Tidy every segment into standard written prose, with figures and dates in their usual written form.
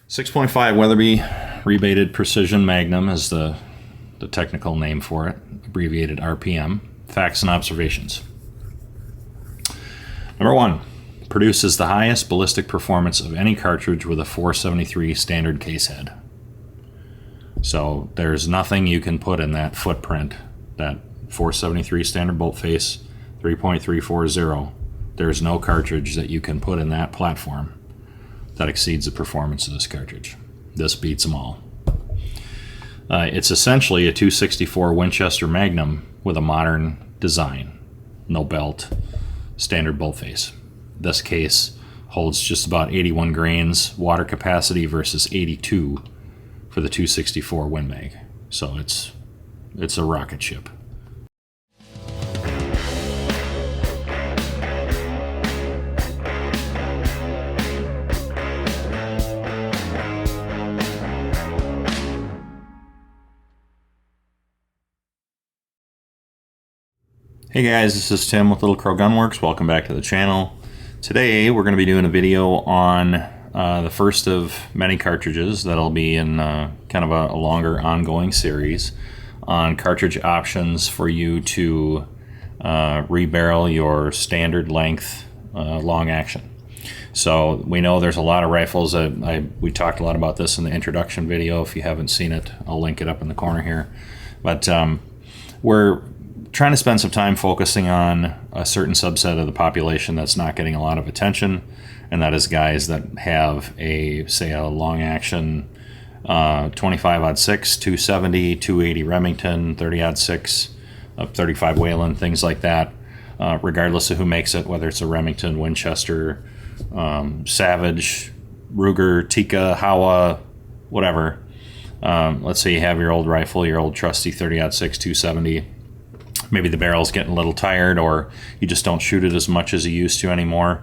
6.5 Weatherby rebated precision magnum is the technical name for it, abbreviated RPM. Facts and observations. Number 1, produces the highest ballistic performance of any cartridge with a 473 standard case head. So there's nothing you can put in that footprint, that 473 standard bolt face, 3.340. There's no cartridge that you can put in that platform that exceeds the performance of this cartridge. This beats them all. It's essentially a 264 Winchester Magnum with a modern design. No belt, standard bolt face. This case holds just about 81 grains water capacity versus 82 for the 264 Win Mag. So it's a rocket ship. Hey guys, this is Tim with Little Crow Gunworks. Welcome back to the channel. Today we're going to be doing a video on the first of many cartridges that'll be in kind of a longer ongoing series on cartridge options for you to rebarrel your standard length long action. So we know there's a lot of rifles that we talked a lot about this in the introduction video. If you haven't seen it, I'll link it up in the corner here. But we're trying to spend some time focusing on a certain subset of the population that's not getting a lot of attention, and that is guys that have say a long action 25-06, 270, 280 Remington, 30-06, 35 Whelen, things like that, regardless of who makes it, whether it's a Remington, Winchester, Savage, Ruger, Tikka, Howa, whatever. Let's say you have your old rifle, your old trusty 30-06, 270. Maybe the barrel's getting a little tired, or you just don't shoot it as much as you used to anymore.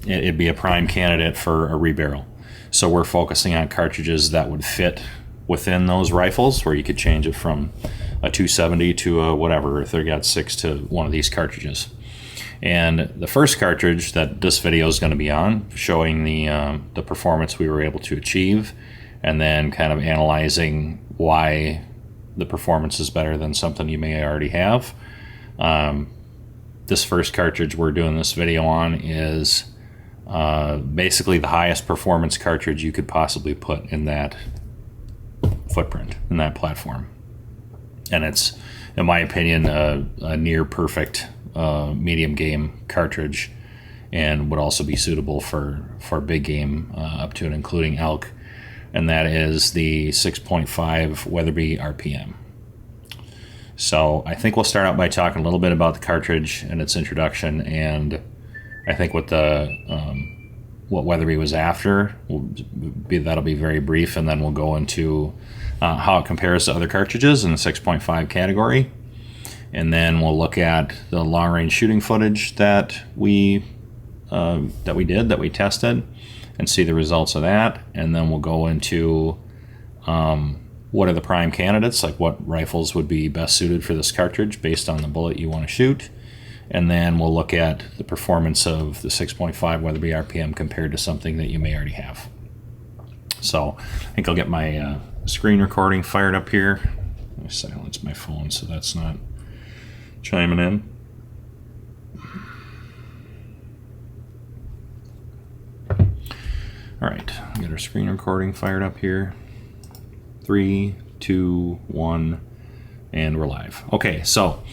It'd be a prime candidate for a rebarrel. So we're focusing on cartridges that would fit within those rifles, where you could change it from a 270 to a whatever, 30-06 to one of these cartridges. And the first cartridge that this video is going to be on, showing the performance we were able to achieve, and then kind of analyzing why the performance is better than something you may already have. This first cartridge we're doing this video on is basically the highest performance cartridge you could possibly put in that footprint, in that platform. And it's, in my opinion, a near perfect medium game cartridge, and would also be suitable for big game up to and including elk. And that is the 6.5 Weatherby RPM. So I think we'll start out by talking a little bit about the cartridge and its introduction, and I think what Weatherby was after that'll be very brief, and then we'll go into how it compares to other cartridges in the 6.5 category, and then we'll look at the long range shooting footage that we tested, and see the results of that. And then we'll go into what are the prime candidates, like what rifles would be best suited for this cartridge based on the bullet you want to shoot. And then we'll look at the performance of the 6.5 Weatherby RPM compared to something that you may already have. So I think I'll get my screen recording fired up here. Let me silence my phone so that's not chiming in. All right, get our screen recording fired up here. 3, 2, 1, and we're live. Okay, so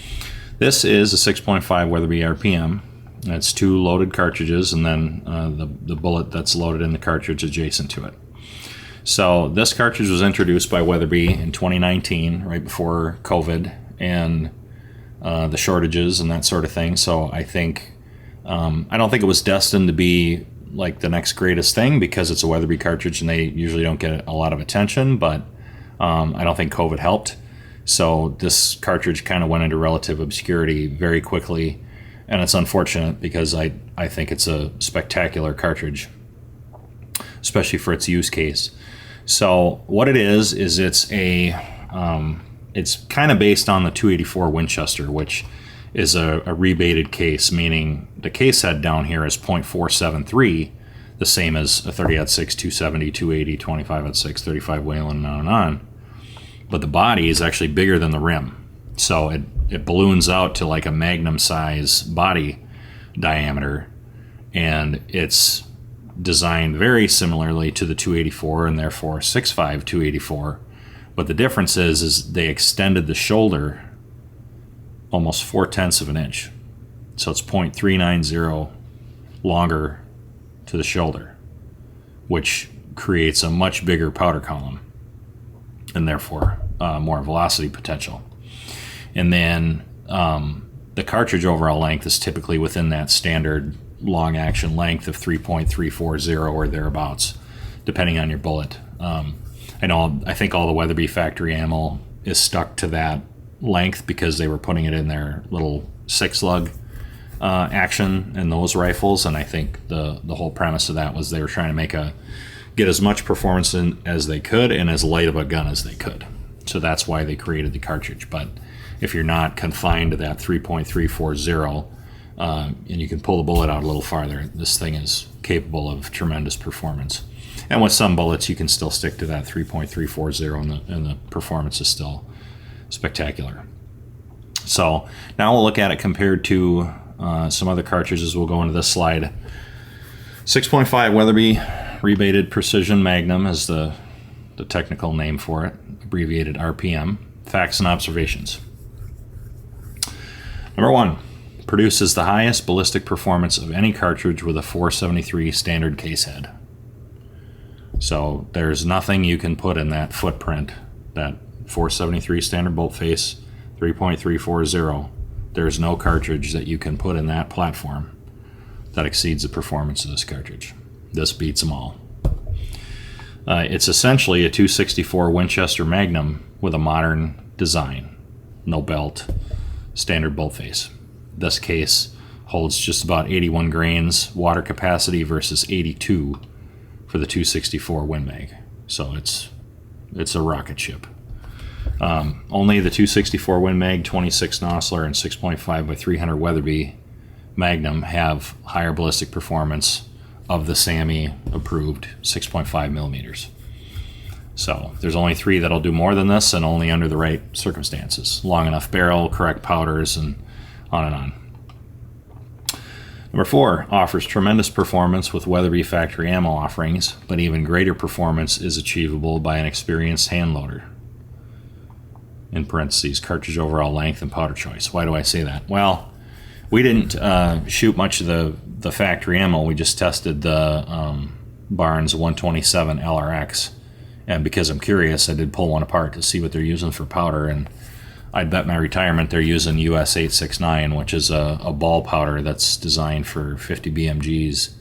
this is a 6.5 Weatherby RPM. That's 2 loaded cartridges, and then the bullet that's loaded in the cartridge adjacent to it. So this cartridge was introduced by Weatherby in 2019, right before COVID and the shortages and that sort of thing. So I think I don't think it was destined to be like the next greatest thing, because it's a Weatherby cartridge and they usually don't get a lot of attention, but I don't think COVID helped. So this cartridge kind of went into relative obscurity very quickly, and it's unfortunate because I think it's a spectacular cartridge, especially for its use case. So what it is it's it's kind of based on the 284 Winchester, which is a rebated case, meaning the case head down here is .473. the same as a 30-06, 270, 280, 25-06, 35 Whelen, and on and on. But the body is actually bigger than the rim. So it balloons out to like a Magnum size body diameter, and it's designed very similarly to the 284 and therefore 6.5 284. But the difference is they extended the shoulder almost 4/10 of an inch. So it's 0.390 longer to the shoulder, which creates a much bigger powder column and therefore more velocity potential. And then the cartridge overall length is typically within that standard long action length of 3.340 or thereabouts, depending on your bullet. I think all the Weatherby factory ammo is stuck to that length because they were putting it in their little 6-lug action in those rifles, and I think the whole premise of that was they were trying to get as much performance in as they could and as light of a gun as they could. So that's why they created the cartridge. But if you're not confined to that 3.340 and you can pull the bullet out a little farther, this thing is capable of tremendous performance. And with some bullets, you can still stick to that 3.340 and the performance is still spectacular. So now we'll look at it compared to some other cartridges. We'll go into this slide. 6.5 Weatherby Rebated Precision Magnum is the technical name for it, abbreviated RPM. Facts and observations. Number 1, produces the highest ballistic performance of any cartridge with a 473 standard case head. So there's nothing you can put in that footprint, that 473 standard bolt face, 3.340. There's no cartridge that you can put in that platform that exceeds the performance of this cartridge. This beats them all. It's essentially a 264 Winchester Magnum with a modern design. No belt, standard bolt face. This case holds just about 81 grains water capacity versus 82 for the 264 Win Mag. So it's a rocket ship. Only the 264 Win Mag, 26 Nosler, and 6.5 by 300 Weatherby Magnum have higher ballistic performance of the SAMI approved 6.5 millimeters. So there's only 3 that'll do more than this, and only under the right circumstances. Long enough barrel, correct powders, and on and on. Number 4, offers tremendous performance with Weatherby factory ammo offerings, but even greater performance is achievable by an experienced hand loader. In parentheses, cartridge overall length and powder choice. Why do I say that? Well, we didn't shoot much of the factory ammo. We just tested the Barnes 127 LRX, and because I'm curious, I did pull one apart to see what they're using for powder, and I'd bet my retirement they're using US 869, which is a ball powder that's designed for 50 BMGs,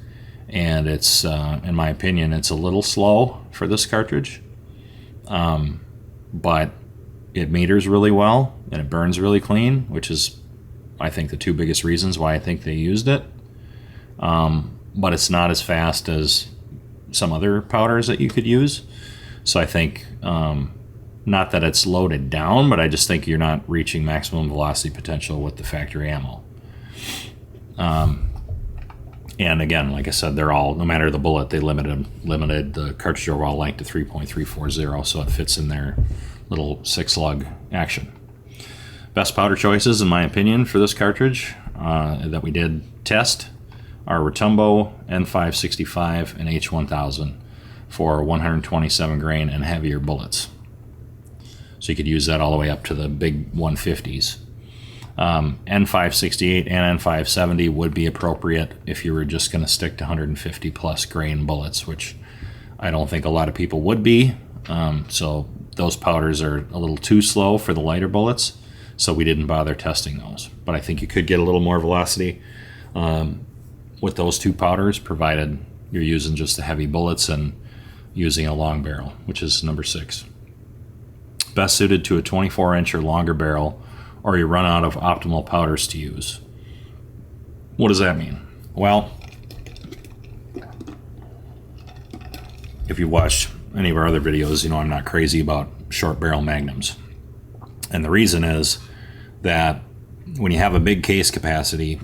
and it's, in my opinion, it's a little slow for this cartridge, but it meters really well, and it burns really clean, which is, I think, the 2 biggest reasons why I think they used it. But it's not as fast as some other powders that you could use. So I think, not that it's loaded down, but I just think you're not reaching maximum velocity potential with the factory ammo. And again, like I said, they're all, no matter the bullet, they limited the cartridge overall length to 3.340, so it fits in their little 6-lug action. Best powder choices, in my opinion, for this cartridge that we did test are Rotumbo, N565, and H1000 for 127 grain and heavier bullets. So you could use that all the way up to the big 150s. N568 and N570 would be appropriate if you were just going to stick to 150 plus grain bullets, which I don't think a lot of people would be. So those powders are a little too slow for the lighter bullets, so we didn't bother testing those. But I think you could get a little more velocity with those 2 powders, provided you're using just the heavy bullets and using a long barrel, which is number 6. Best suited to a 24-inch or longer barrel, or you run out of optimal powders to use. What does that mean? Well, if you watched any of our other videos, you know I'm not crazy about short barrel magnums. And the reason is that when you have a big case capacity,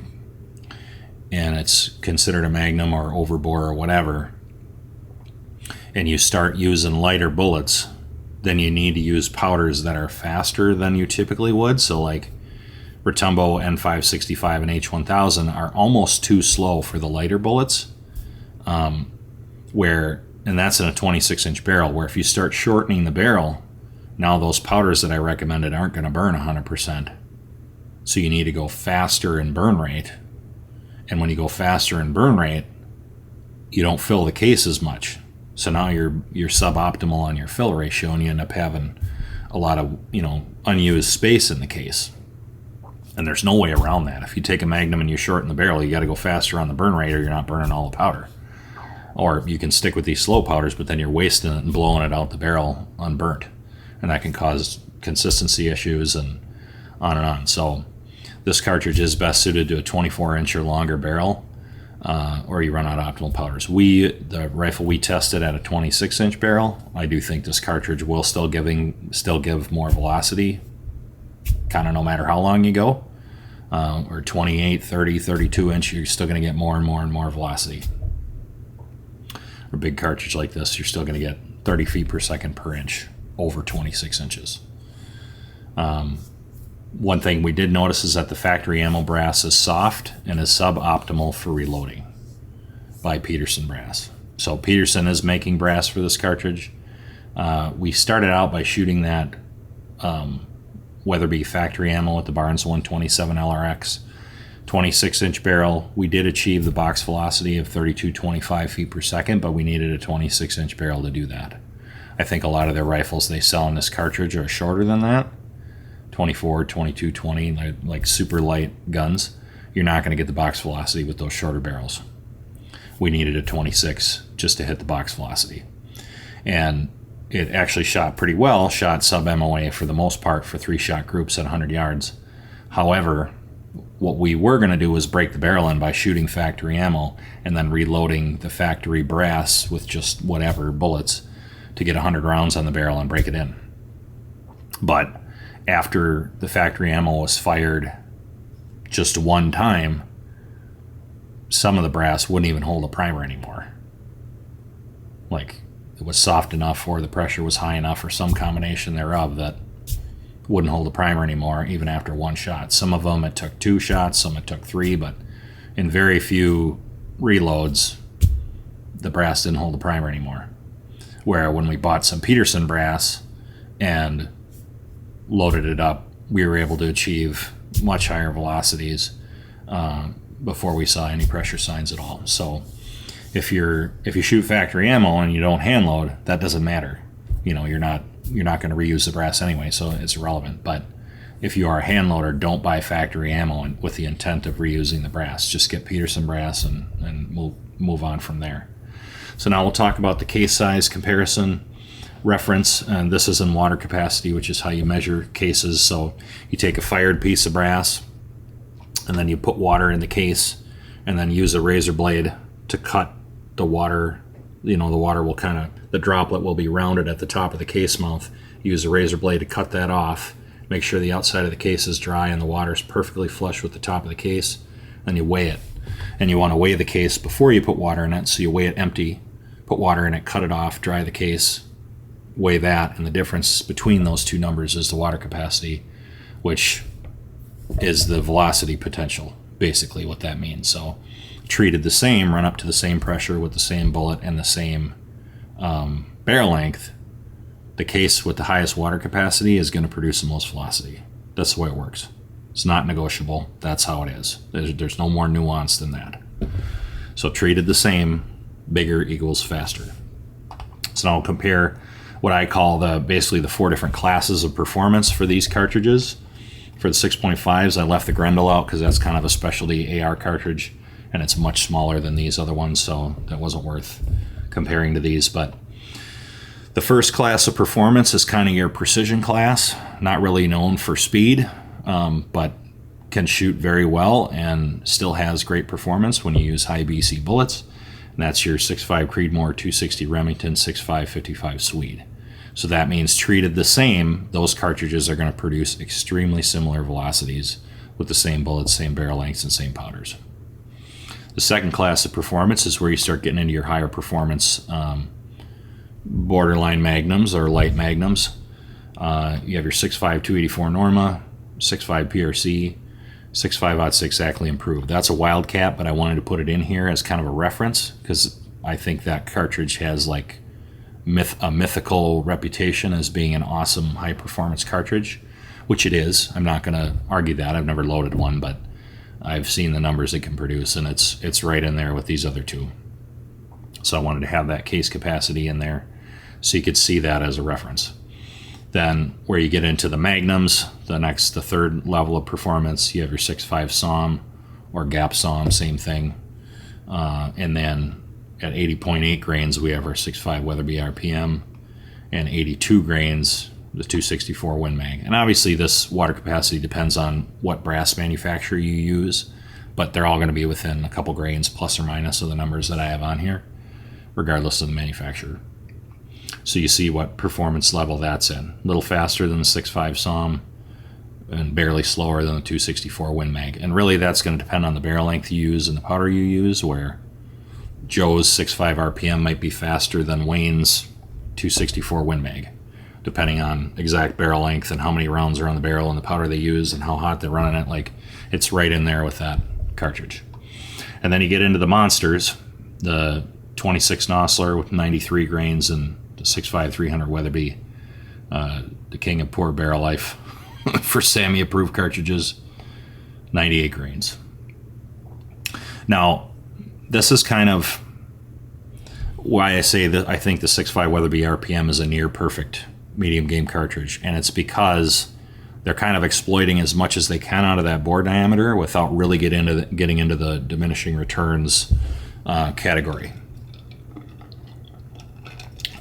and it's considered a Magnum or overbore or whatever, and you start using lighter bullets, then you need to use powders that are faster than you typically would. So like Retumbo N565 and H1000 are almost too slow for the lighter bullets, and that's in a 26-inch barrel, where if you start shortening the barrel, now those powders that I recommended aren't going to burn 100%. So you need to go faster in burn rate. And when you go faster in burn rate, you don't fill the case as much. So now you're suboptimal on your fill ratio, and you end up having a lot of, unused space in the case. And there's no way around that. If you take a Magnum and you shorten the barrel, you got to go faster on the burn rate, or you're not burning all the powder. Or you can stick with these slow powders, but then you're wasting it and blowing it out the barrel unburnt. And that can cause consistency issues and on and on. So this cartridge is best suited to a 24-inch or longer barrel, or you run out of optimal powders. The rifle we tested at a 26-inch barrel, I do think this cartridge will still give more velocity, kind of no matter how long you go. Or 28, 30, 32-inch, you're still going to get more and more and more velocity. Or a big cartridge like this, you're still going to get 30 feet per second per inch over 26 inches. One thing we did notice is that the factory ammo brass is soft and is suboptimal for reloading by Peterson Brass. So Peterson is making brass for this cartridge. We started out by shooting that Weatherby factory ammo with the Barnes 127 LRX, 26-inch barrel. We did achieve the box velocity of 32.25 feet per second, but we needed a 26-inch barrel to do that. I think a lot of their rifles they sell in this cartridge are shorter than that, 24, 22, 20, like super light guns. You're not going to get the box velocity with those shorter barrels. We needed a 26 just to hit the box velocity. And it actually shot pretty well, shot sub-MOA for the most part for 3-shot groups at 100 yards. However, what we were going to do was break the barrel in by shooting factory ammo and then reloading the factory brass with just whatever bullets to get 100 rounds on the barrel and break it in. But after the factory ammo was fired just one time, some of the brass wouldn't even hold a primer anymore. Like, it was soft enough or the pressure was high enough or some combination thereof that wouldn't hold the primer anymore even after one shot. Some of them it took 2 shots, some it took 3, but in very few reloads the brass didn't hold the primer anymore. Where when we bought some Peterson brass and loaded it up, we were able to achieve much higher velocities before we saw any pressure signs at all. So if you shoot factory ammo and you don't hand load, that doesn't matter. You're not going to reuse the brass anyway, so it's irrelevant. But if you are a hand loader, don't buy factory ammo with the intent of reusing the brass. Just get Peterson brass and move on from there. So now we'll talk about the case size comparison reference, and this is in water capacity, which is how you measure cases. So you take a fired piece of brass and then you put water in the case and then use a razor blade to cut the water. The water will the droplet will be rounded at the top of the case mouth. Use a razor blade to cut that off. Make sure the outside of the case is dry and the water is perfectly flush with the top of the case. Then you weigh it. And you want to weigh the case before you put water in it, so you weigh it empty, put water in it, cut it off, dry the case, weigh that, and the difference between those two numbers is the water capacity, which is the velocity potential, basically what that means. So treated the same, run up to the same pressure with the same bullet and the same barrel length, the case with the highest water capacity is going to produce the most velocity. That's the way it works. It's not negotiable. That's how it is. There's no more nuance than that. So treated the same, bigger equals faster. So now I'll compare what I call basically the 4 different classes of performance for these cartridges. For the 6.5s, I left the Grendel out because that's kind of a specialty AR cartridge, and it's much smaller than these other ones, so that wasn't worth comparing to these. But the first class of performance is kind of your precision class, not really known for speed, but can shoot very well and still has great performance when you use high BC bullets. And that's your 6.5 Creedmoor, 260 Remington, 6.5 55 Swede. So that means treated the same, those cartridges are going to produce extremely similar velocities with the same bullets, same barrel lengths, and same powders. The second class of performance is where you start getting into your higher performance borderline magnums or light magnums. You have your 6.5 284 Norma, 6.5 PRC, 6.5/06 Ackley improved. That's a wildcat, but I wanted to put it in here as kind of a reference because I think that cartridge has like a mythical reputation as being an awesome high performance cartridge, which it is. I'm not going to argue that. I've never loaded one, but I've seen the numbers it can produce, and it's right in there with these other two. So I wanted to have that case capacity in there so you could see that as a reference. Then where you get into the magnums, the third level of performance, you have your 6.5 SAUM or gap SAUM, same thing. And then at 80.8 grains, we have our 6.5 Weatherby RPM, and 82 grains, the 264 Win Mag. And obviously this water capacity depends on what brass manufacturer you use, but they're all going to be within a couple grains plus or minus of the numbers that I have on here, regardless of the manufacturer. So you see what performance level that's in. A little faster than the 6.5 SAUM and barely slower than the 264 Win Mag. And really that's going to depend on the barrel length you use and the powder you use, where Joe's 6.5 RPM might be faster than Wayne's 264 Win Mag, depending on exact barrel length and how many rounds are on the barrel and the powder they use and how hot they're running it. Like, it's right in there with that cartridge. And then you get into the monsters, the 26 Nosler with 93 grains and the 6.5 300 Weatherby, the king of poor barrel life for Sammy approved cartridges, 98 grains. Now, this is kind of why I say that I think the 6.5 Weatherby RPM is a near perfect medium game cartridge, and it's because they're kind of exploiting as much as they can out of that bore diameter without really getting into the diminishing returns category.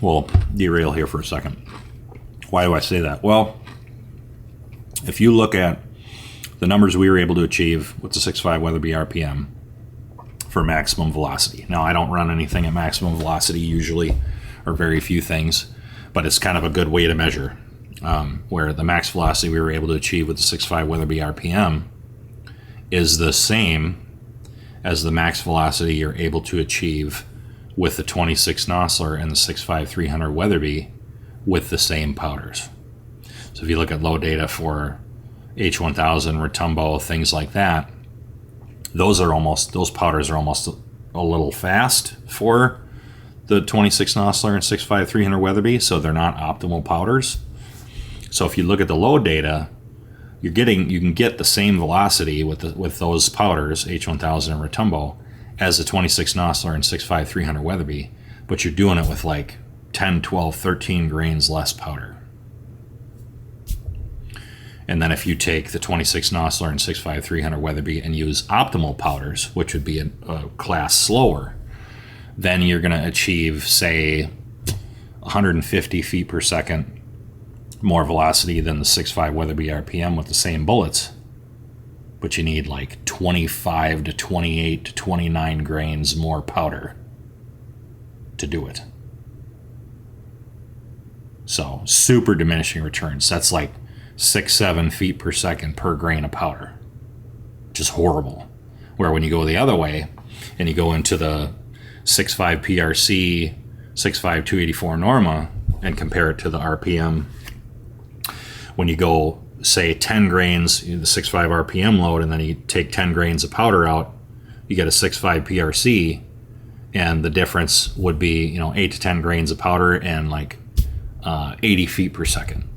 We'll derail here for a second. Why do I say that? Well, if you look at the numbers we were able to achieve with the 6.5 Weatherby RPM for maximum velocity. Now, I don't run anything at maximum velocity usually, or very few things, but it's kind of a good way to measure where the max velocity we were able to achieve with the 6.5 Weatherby RPM is the same as the max velocity you're able to achieve with the 26 Nosler and the 6.5 300 Weatherby with the same powders. So if you look at low data for H1000, Rotumbo, things like that, those powders are almost a little fast for the 26 Nosler and 6.5 300 Weatherby, so they're not optimal powders. So if you look at the load data, you can get the same velocity with those powders, H1000 and Rotumbo, as the 26 Nosler and 6.5 300 Weatherby, but you're doing it with like 10, 12, 13 grains less powder. And then if you take the 26 Nosler and 6.5 300 Weatherby and use optimal powders, which would be a class slower, then you're going to achieve, say, 150 feet per second more velocity than the 6.5 Weatherby RPM with the same bullets, but you need like 25 to 28 to 29 grains more powder to do it. So super diminishing returns. That's like 6-7 feet per second per grain of powder, which is horrible. Where when you go the other way and you go into the 6.5 PRC, 6.5 284 Norma and compare it to the RPM, when you go, say, 10 grains, the 6.5 RPM load, and then you take 10 grains of powder out, you get a 6.5 PRC, and the difference would be 8 to 10 grains of powder and like 80 feet per second,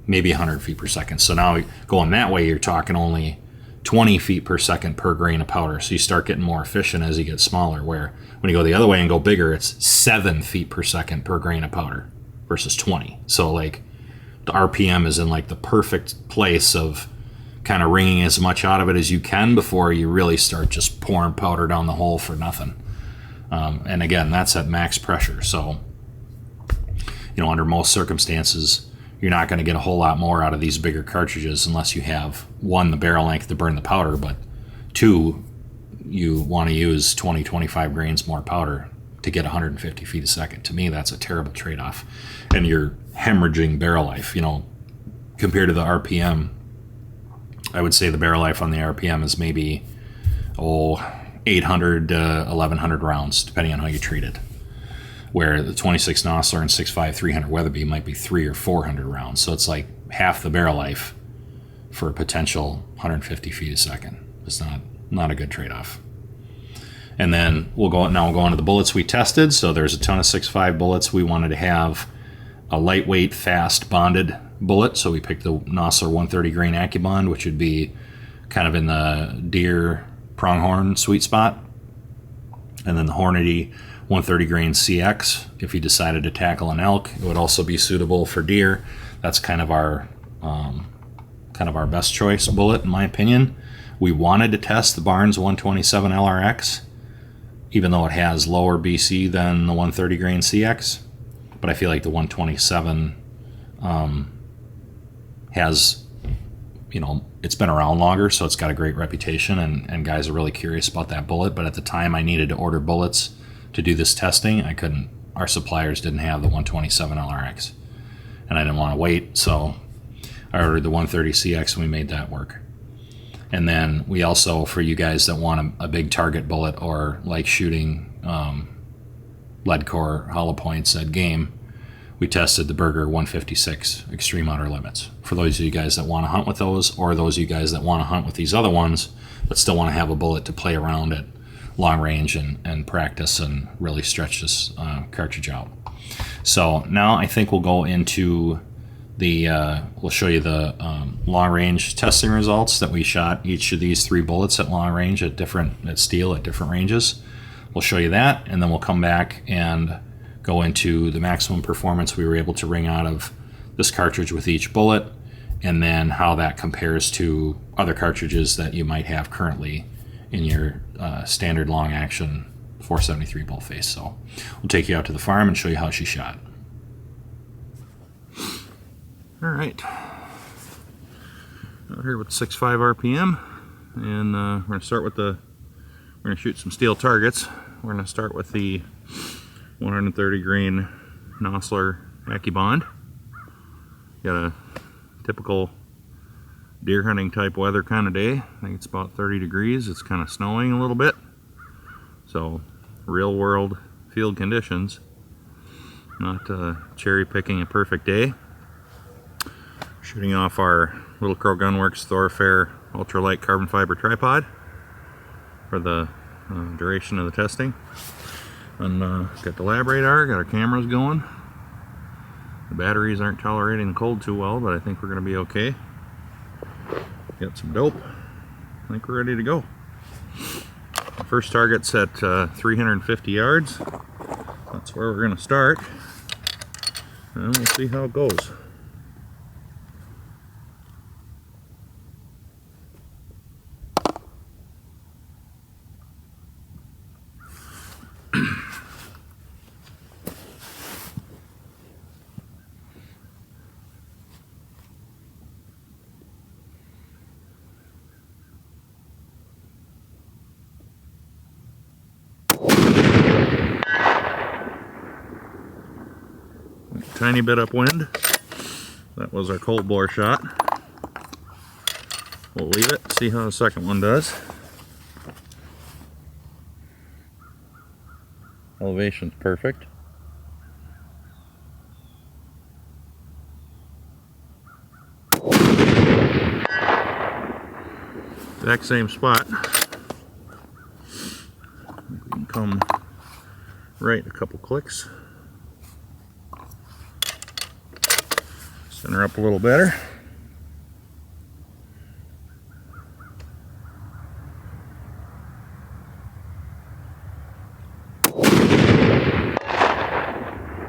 maybe 100 feet per second. So now going that way, you're talking only 20 feet per second per grain of powder. So you start getting more efficient as you get smaller, where when you go the other way and go bigger, it's 7 feet per second per grain of powder versus 20. So like the RPM is in like the perfect place of kind of wringing as much out of it as you can before you really start just pouring powder down the hole for nothing. And again, that's at max pressure. So, under most circumstances, you're not going to get a whole lot more out of these bigger cartridges unless you have, one, the barrel length to burn the powder, but two, you want to use 20-25 grains more powder to get 150 feet a second. To me, that's a terrible trade-off. And you're hemorrhaging barrel life. Compared to the RPM, I would say the barrel life on the RPM is maybe, 800 to 1100 rounds, depending on how you treat it. Where the 26 Nosler and 6.5 300 Weatherby might be 300 or 400 rounds. So it's like half the barrel life for a potential 150 feet a second. It's not a good trade-off. And then we'll go on to the bullets we tested. So there's a ton of 6.5 bullets. We wanted to have a lightweight, fast bonded bullet. So we picked the Nosler 130 grain AccuBond, which would be kind of in the deer pronghorn sweet spot. And then the Hornady 130 grain CX. If you decided to tackle an elk, it would also be suitable for deer. That's kind of our best choice bullet, in my opinion. We wanted to test the Barnes 127 LRX, even though it has lower BC than the 130 grain CX. But I feel like the 127 has, it's been around longer, so it's got a great reputation, and guys are really curious about that bullet. But at the time I needed to order bullets to do this testing, I couldn't. Our suppliers didn't have the 127 LRX, and I didn't want to wait, so I ordered the 130 CX, and we made that work. And then we also, for you guys that want a big target bullet or like shooting lead core hollow points at game, we tested the Berger 156 Extreme Outer Limits. For those of you guys that want to hunt with those, or those of you guys that want to hunt with these other ones, but still want to have a bullet to play around at long range and practice and really stretch this cartridge out. So now I think we'll go into we'll show you the long range testing results that we shot each of these 3 bullets at long range at steel at different ranges. We'll show you that, and then we'll come back and go into the maximum performance we were able to wring out of this cartridge with each bullet, and then how that compares to other cartridges that you might have currently in your standard long action 473 bolt face. So we'll take you out to the farm and show you how she shot. All right, out here with 6.5 RPM, and we're going to start with we're going to shoot some steel targets. We're going to start with the 130 grain Nosler AccuBond. Got a typical deer hunting type weather kind of day. I think it's about 30 degrees. It's kind of snowing a little bit. So real world field conditions. Not cherry picking a perfect day. Shooting off our Little Crow Gunworks Thoroughfare ultralight carbon fiber tripod for the duration of the testing. And got the lab radar, got our cameras going. The batteries aren't tolerating the cold too well, but I think we're going to be okay. Got some dope. I think we're ready to go. The first target's at 350 yards. That's where we're going to start. And we'll see how it goes. Tiny bit upwind. That was our cold bore shot. We'll leave it, see how the second one does. Elevation's perfect. Exact same spot. We can come right a couple clicks. Center up a little better.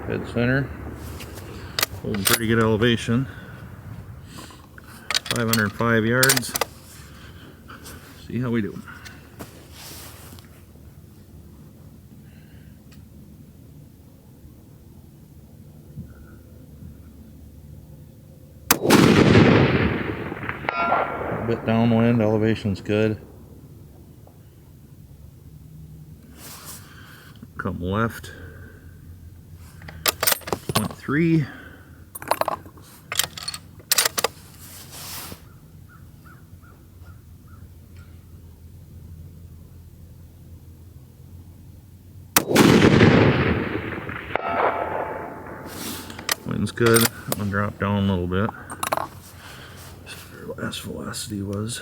Dead center. Holding pretty good elevation. 505 yards. See how we do. A bit downwind, elevation's good. Come left. 0.3. Wind's good. I'm gonna drop down a little bit. Our last velocity was.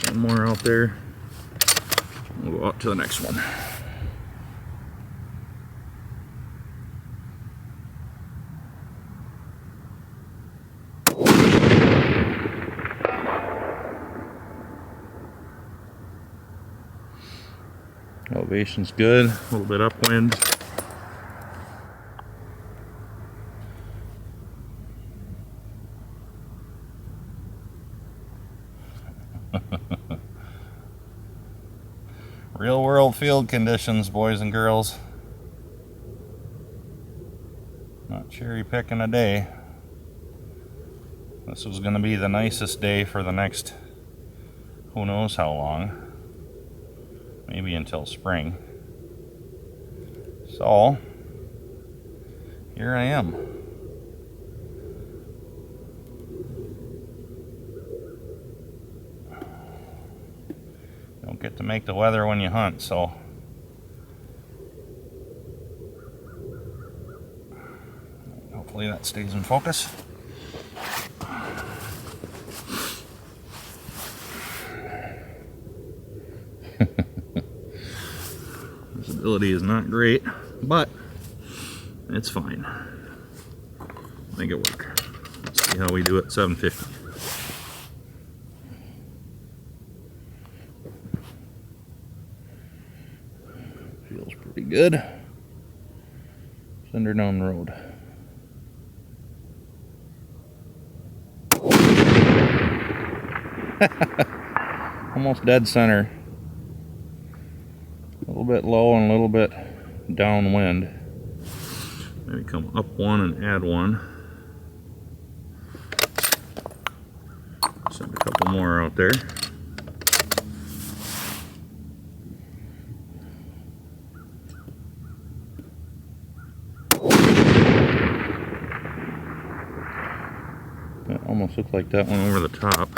One more out there. We'll go out to the next one. Elevation's good, a little bit upwind. Real world field conditions, boys and girls. Not cherry picking a day. This was going to be the nicest day for the next who knows how long. Maybe until spring. So, here I am. Don't get to make the weather when you hunt, so hopefully that stays in focus. Visibility is not great, but it's fine. Make it work. Let's see how we do at 750. Feels pretty good. Send her down the road. Almost dead center. A little bit low and a little bit downwind. Maybe come up one and add one. Send a couple more out there. That almost looked like that one over the top.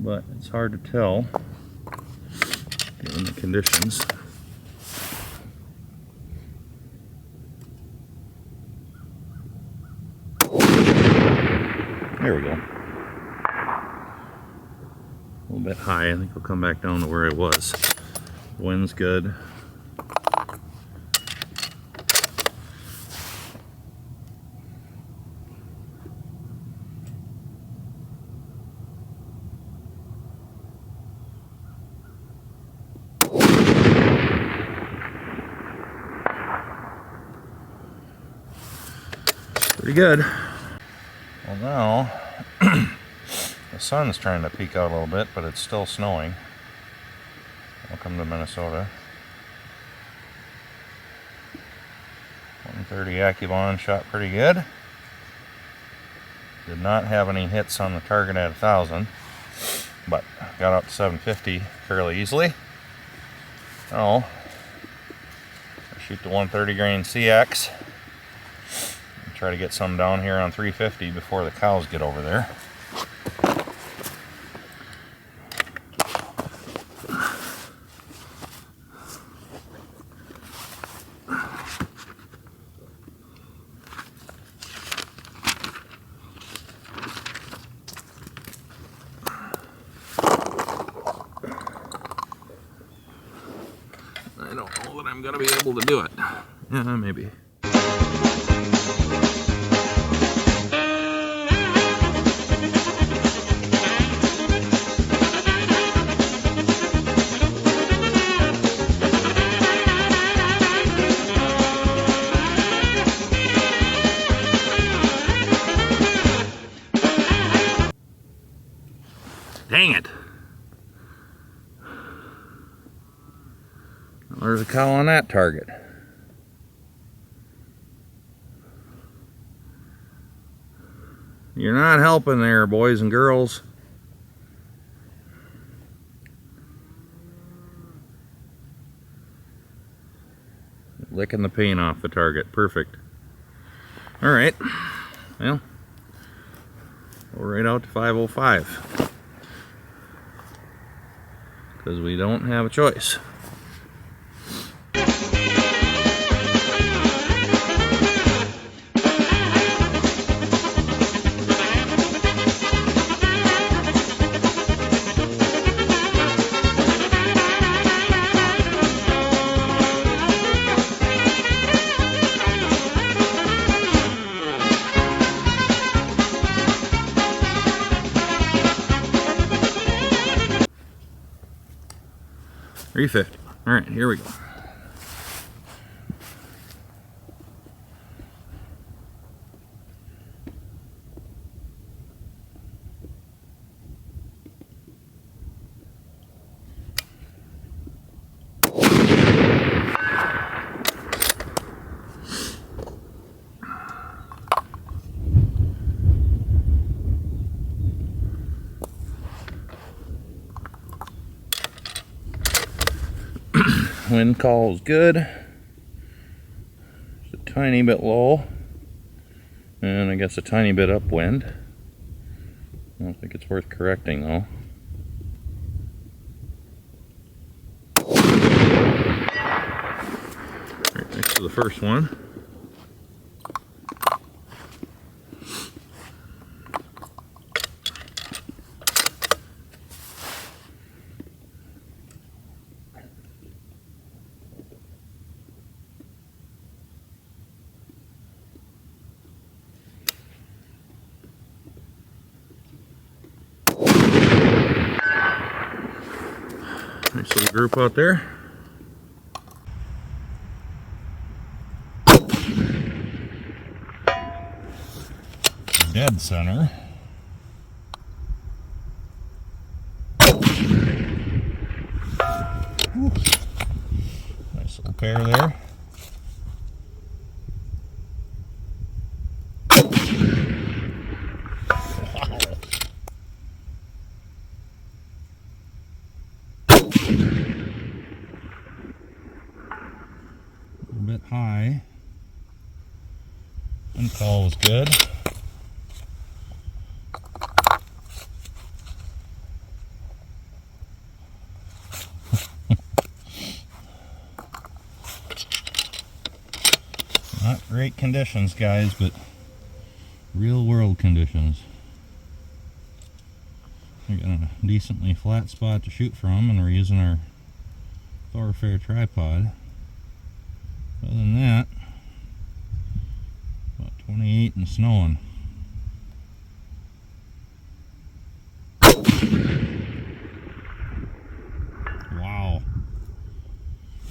But it's hard to tell given the conditions. There we go. A little bit high. I think we'll come back down to where it was. The wind's good. Pretty good. Well, now the sun's trying to peek out a little bit, but it's still snowing. Welcome to Minnesota. 130 Accubon shot pretty good. Did not have any hits on the target at 1,000, but got up to 750 fairly easily. Oh, I shoot the 130 grain CX. Try to get some down here on 350 before the cows get over there. I don't know that I'm going to be able to do it. Yeah, maybe. Dang it. There's a cow on that target. You're not helping there, boys and girls. Licking the paint off the target. Perfect. Alright. Well, we're right out to 505. Because we don't have a choice. $350. All right, here we go. Wind call is good. It's a tiny bit low, and I guess a tiny bit upwind. I don't think it's worth correcting though. Right next to the first one. Nice little group out there. Dead center. Whew. Nice little pair there. Bit high. Wind call was good. Not great conditions, guys, but real world conditions. We got a decently flat spot to shoot from, and we're using our thoroughfare tripod. Other than that, about 28 and snowing. Wow.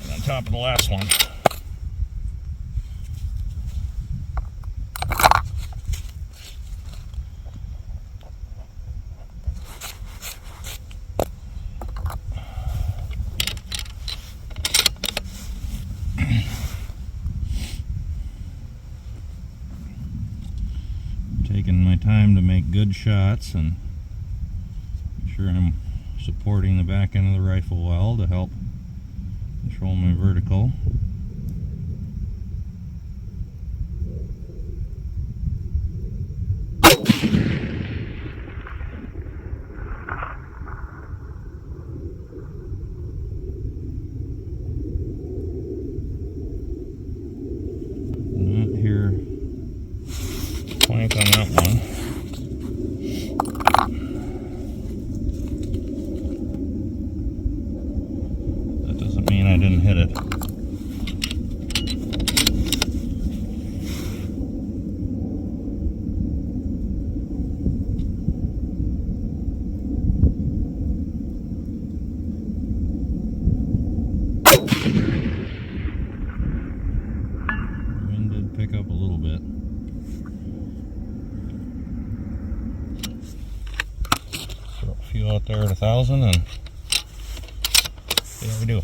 And on top of the last one. Taking my time to make good shots and make sure I'm supporting the back end of the rifle well to help control my vertical. Not here. Plank on that one. That doesn't mean I didn't hit it. Wind did pick up a little bit. Few out there at 1,000 and see how we do.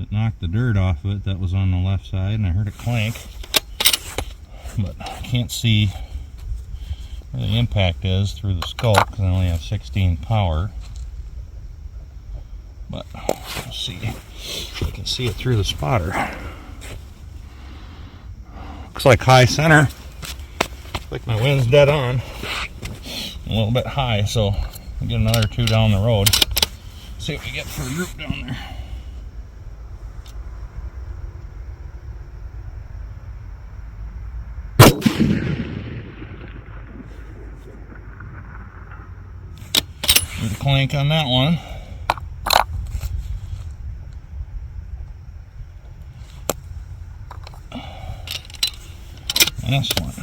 It knocked the dirt off of it that was on the left side, and I heard it clank. But I can't see where the impact is through the scope because I only have 16 power. But let's see if I can see it through the spotter. Looks like high center. Looks like my wind's dead on. A little bit high, so I'll get another 2 down the road. See what we get for a group down there. There's a clank on that one. And this one.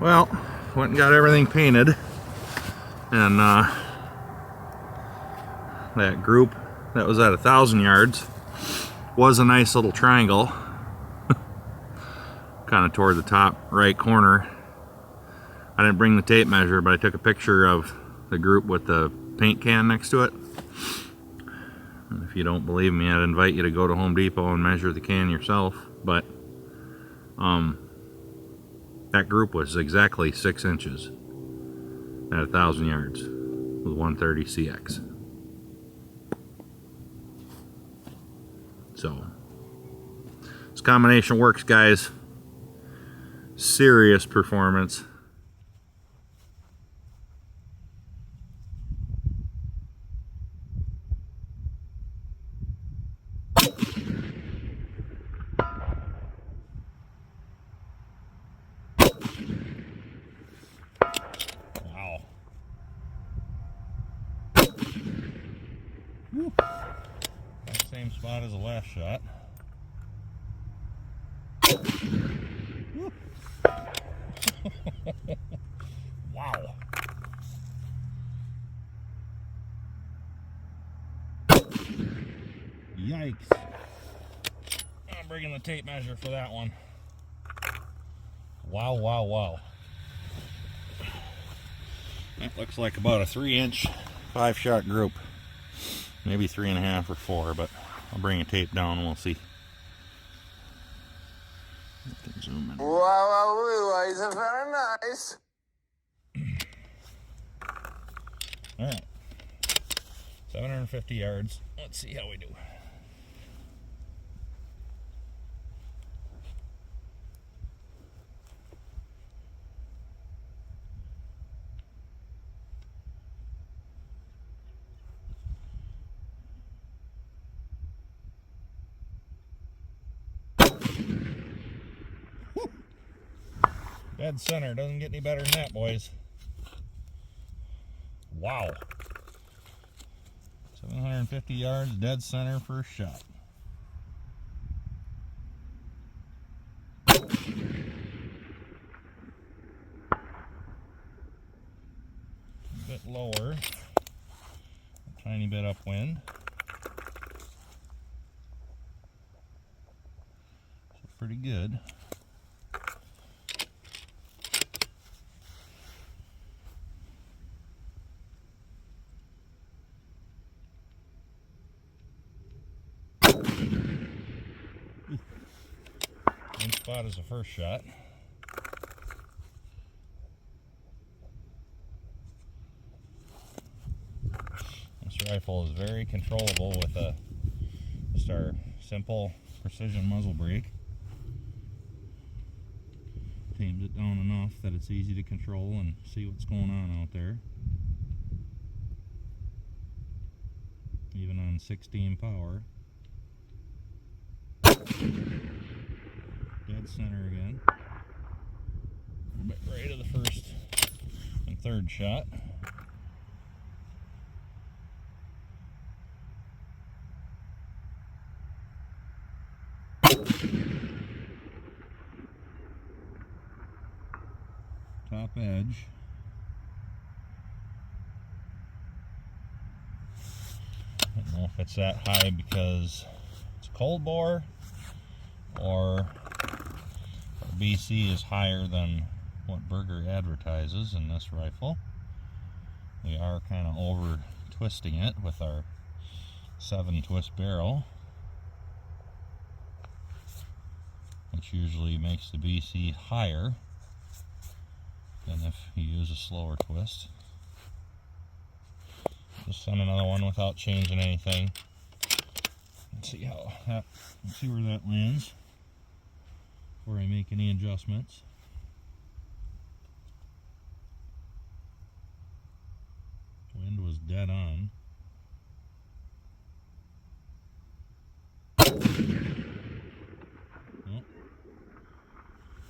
Well, went and got everything painted, and that group that was at 1,000 yards was a nice little triangle kind of toward the top right corner. I didn't bring the tape measure, but I took a picture of the group with the paint can next to it. And if you don't believe me, I'd invite you to go to Home Depot and measure the can yourself. But that group was exactly 6 inches at 1,000 yards with 130 CX. So this combination works, guys. Serious performance. Wow. Woo. Same spot as the last shot. Wow. Yikes. I'm bringing the tape measure for that one. Wow, wow, wow. That looks like about a 3-inch 5-shot group. Maybe 3.5 or 4, but I'll bring a tape down and we'll see. Zoom in. Wow, is very nice. Alright. 750 yards. Let's see how we do. Dead center. Doesn't get any better than that, boys. Wow. 750 yards, dead center, first shot. A bit lower. A tiny bit upwind. So pretty good. One spot is the first shot. This rifle is very controllable with just our simple precision muzzle brake. Tames it down enough that it's easy to control and see what's going on out there. Even on 16 power. Dead center again. A bit right of the first and third shot. top edge. I don't know if it's that high because it's a cold bore or our BC is higher than what Berger advertises in this rifle. We are kind of over twisting it with our 7 twist barrel, which usually makes the BC higher than if you use a slower twist. Just send another one without changing anything. Let's see where that lands before I make any adjustments. Wind was dead on. Well,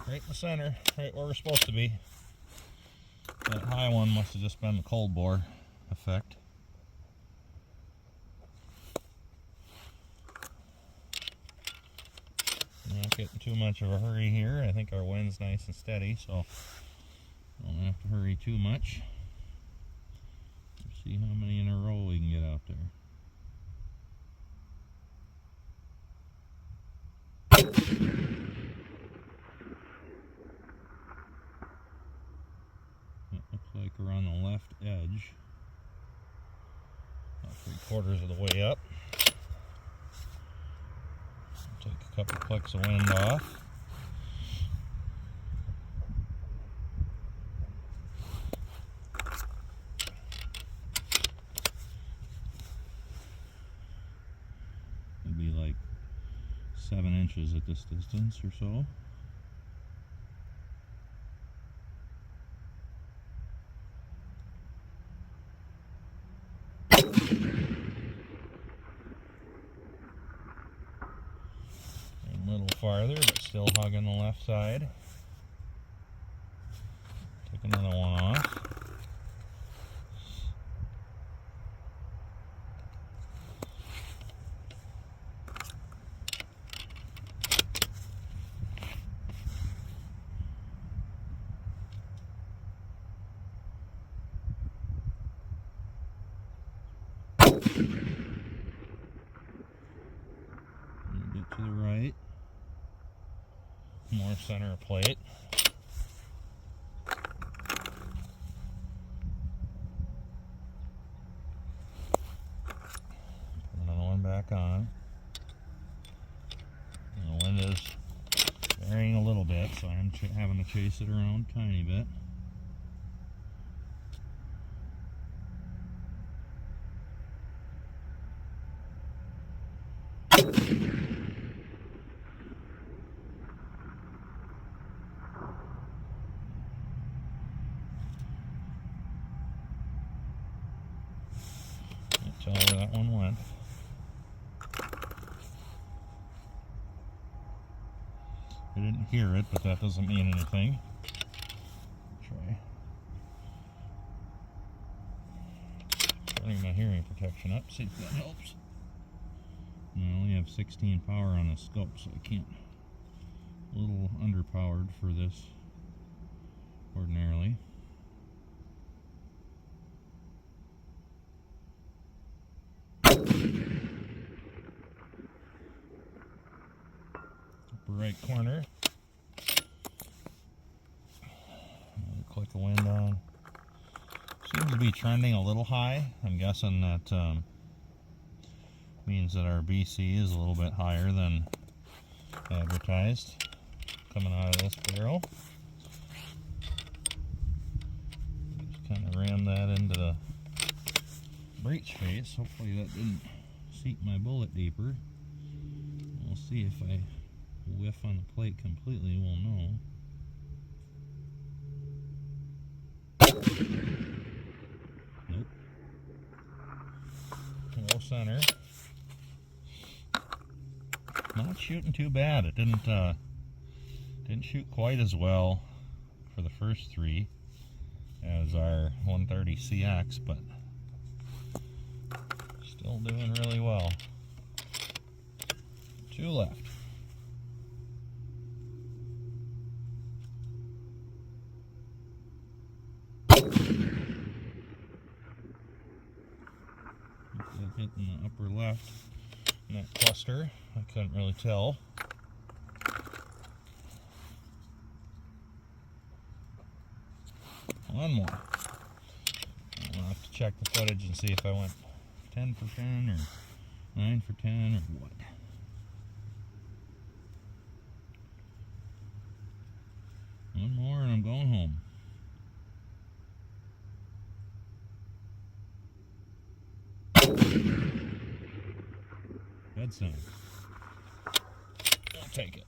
right in the center, right where we're supposed to be. That high one must have just been the cold bore effect. Not getting too much of a hurry here. I think our wind's nice and steady, so don't have to hurry too much. Let's see how many in a row we can get out there. It looks like we're on the left edge, about 3/4 of the way up. Take a couple clicks of wind off. It'd be like 7 inches at this distance or so. A little farther, but still hugging the left side. Take another one off. A bit to the right. More center plate. Put another one back on. And the wind is varying a little bit, so I'm having to chase it around a tiny bit. Tell where that one went. I didn't hear it, but that doesn't mean anything. Try turning my hearing protection up, see if that helps. And I only have 16 power on the scope, so I can't. A little underpowered for this ordinarily. Right corner. Another click of wind on. Seems to be trending a little high. I'm guessing that means that our BC is a little bit higher than advertised coming out of this barrel. Just kind of ram that into the breech face. Hopefully that didn't seat my bullet deeper. We'll see if I whiff on the plate completely, we'll know. Nope. Low center. Not shooting too bad. It didn't shoot quite as well for the first 3 as our 130 CX, but still doing really well. 2 left. Hit in the upper left in that cluster. I couldn't really tell. One more. I'll have to check the footage and see if I went 10 for 10 or 9 for 10 or what. One more and I'm going home. Dead center. I'll take it.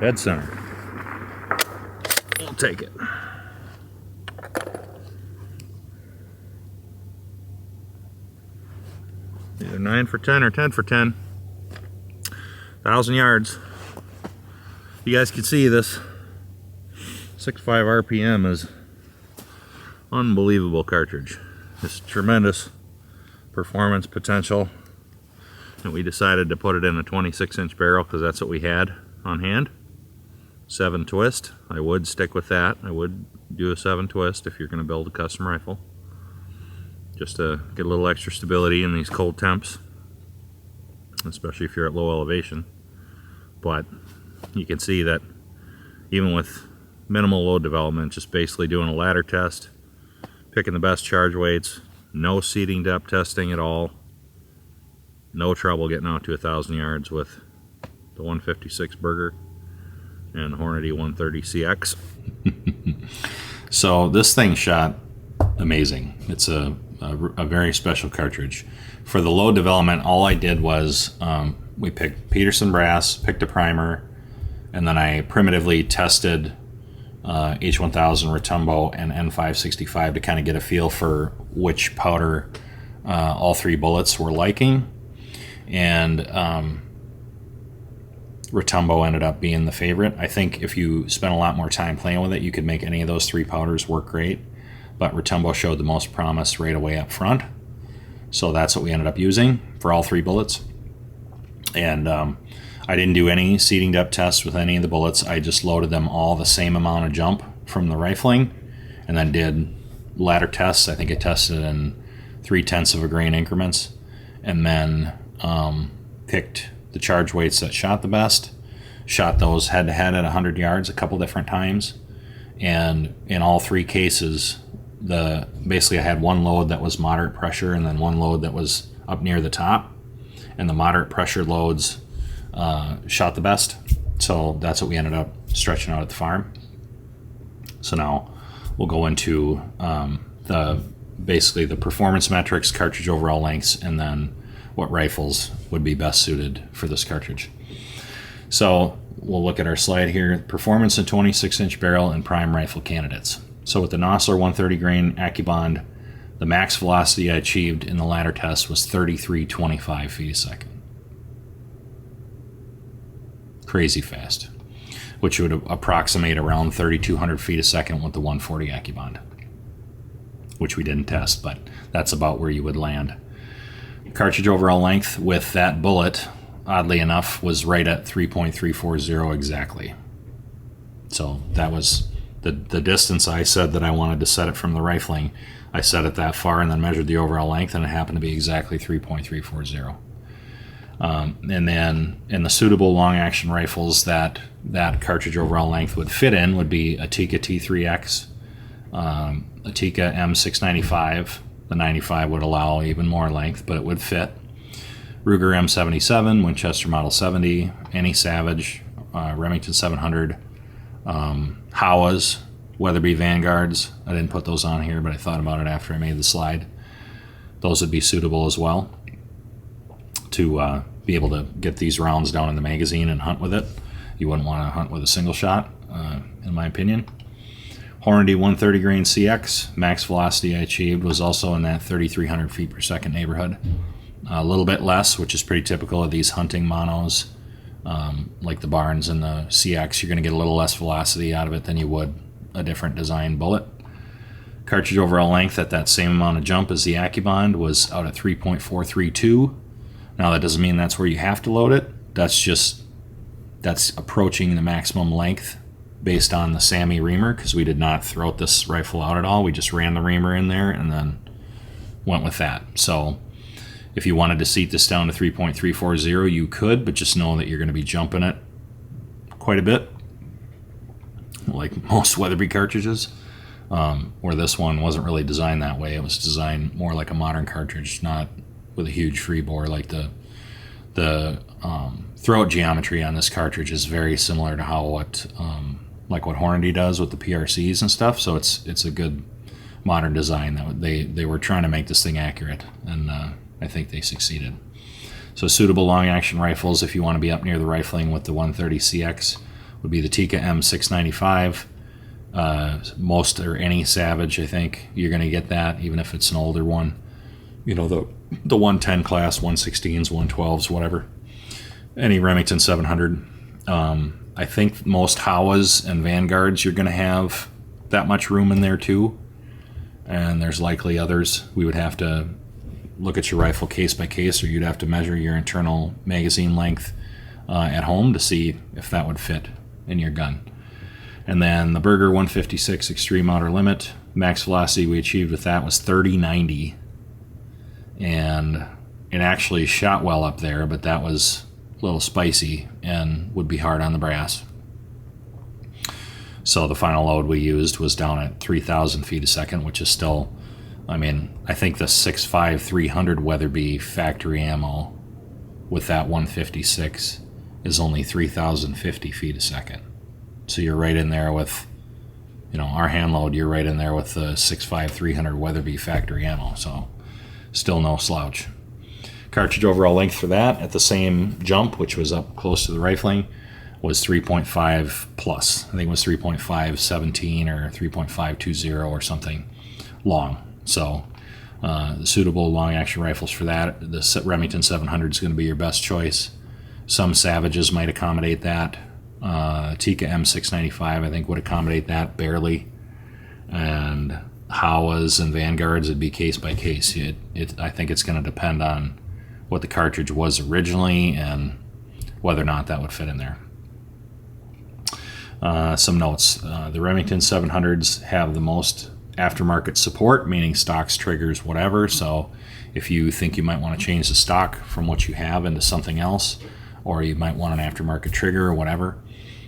Dead center. We'll take it. Either 9 for 10 or 10 for 10. 1,000 yards. You guys can see this 6.5 RPM is unbelievable cartridge. It's tremendous performance potential. And we decided to put it in a 26-inch barrel because that's what we had on hand. 7 twist. I would stick with that. I would do a 7 twist if you're going to build a custom rifle, just to get a little extra stability in these cold temps, especially if you're at low elevation. But you can see that even with minimal load development, just basically doing a ladder test, picking the best charge weights, no seating depth testing at all, no trouble getting out to 1,000 yards with the 156 Berger and Hornady 130 CX. So this thing shot amazing. It's a very special cartridge. For the load development, all I did was we picked Peterson brass, picked a primer, and then I primitively tested H1000 Rotumbo and N565 to kind of get a feel for which powder all 3 bullets were liking. And Rotumbo ended up being the favorite. I think if you spent a lot more time playing with it, you could make any of those 3 powders work great. But Rotumbo showed the most promise right away up front. So that's what we ended up using for all 3 bullets. And I didn't do any seating depth tests with any of the bullets. I just loaded them all the same amount of jump from the rifling and then did ladder tests. I think I tested in 0.3 of a grain increments, and then picked the charge weights that shot the best, shot those head to head at 100 yards a couple different times. And in all 3 cases, basically I had one load that was moderate pressure and then one load that was up near the top, and the moderate pressure loads shot the best. So that's what we ended up stretching out at the farm. So now we'll go into basically the performance metrics, cartridge overall lengths, and then what rifles would be best suited for this cartridge. So we'll look at our slide here. Performance in 26-inch barrel and prime rifle candidates. So with the Nosler 130 grain AccuBond, the max velocity I achieved in the ladder test was 33.25 feet a second. Crazy fast, which would approximate around 3,200 feet a second with the 140 AccuBond, which we didn't test, but that's about where you would land. Cartridge overall length with that bullet, oddly enough, was right at 3.340 exactly. So that was the distance I said that I wanted to set it from the rifling. I set it that far and then measured the overall length, and it happened to be exactly 3.340. And then in the suitable long action rifles that cartridge overall length would fit in would be a Tikka T3X, a Tikka M695. The 95 would allow even more length, but it would fit. Ruger M77, Winchester Model 70, any Savage, Remington 700, Howas, Weatherby Vanguards. I didn't put those on here, but I thought about it after I made the slide. Those would be suitable as well to be able to get these rounds down in the magazine and hunt with it. You wouldn't want to hunt with a single shot, in my opinion. Hornady 130 grain CX, max velocity I achieved was also in that 3,300 feet per second neighborhood. A little bit less, which is pretty typical of these hunting monos, like the Barnes and the CX. You're going to get a little less velocity out of it than you would a different design bullet. Cartridge overall length at that same amount of jump as the AccuBond was out at 3.432. Now that doesn't mean that's where you have to load it. That's just that's approaching the maximum length based on the SAMI reamer, because we did not throat this rifle out at all. We just ran the reamer in there and then went with that. So if you wanted to seat this down to 3.340, you could, but just know that you're going to be jumping it quite a bit, like most Weatherby cartridges, where this one wasn't really designed that way. It was designed more like a modern cartridge, not with a huge free bore. Like the throat geometry on this cartridge is very similar to how what Hornady does with the PRCs and stuff. So it's a good modern design. That they were trying to make this thing accurate, and I think they succeeded. So suitable long action rifles, if you want to be up near the rifling with the 130 CX, would be the Tikka M695. Most or any Savage, I think you're going to get that, even if it's an older one. You know, the 110 class, 116s, 112s, whatever. Any Remington 700. I think most Howas and Vanguards, you're going to have that much room in there too. And there's likely others. We would have to look at your rifle case by case, or you'd have to measure your internal magazine length at home to see if that would fit in your gun. And then the Berger 156 Extreme Outer Limit, max velocity we achieved with that was 3090. And it actually shot well up there, but that was a little spicy and would be hard on the brass. So the final load we used was down at 3,000 feet a second, which is still, I mean, I think the 6.5 300 Weatherby factory ammo with that 156 is only 3,050 feet a second. So you're right in there with, you know, our hand load, you're right in there with the 6.5 300 Weatherby factory ammo. So still no slouch. Cartridge overall length for that at the same jump, which was up close to the rifling, was 3.5 plus. I think it was 3.517 or 3.520 or something long. So the suitable long action rifles for that, the Remington 700 is going to be your best choice. Some Savages might accommodate that. Tikka M695 I think would accommodate that barely. And Howas and Vanguards would be case by case. I think it's going to depend on what the cartridge was originally and whether or not that would fit in there. Some notes. The Remington 700s have the most aftermarket support, meaning stocks, triggers, whatever. So if you think you might want to change the stock from what you have into something else, or you might want an aftermarket trigger or whatever,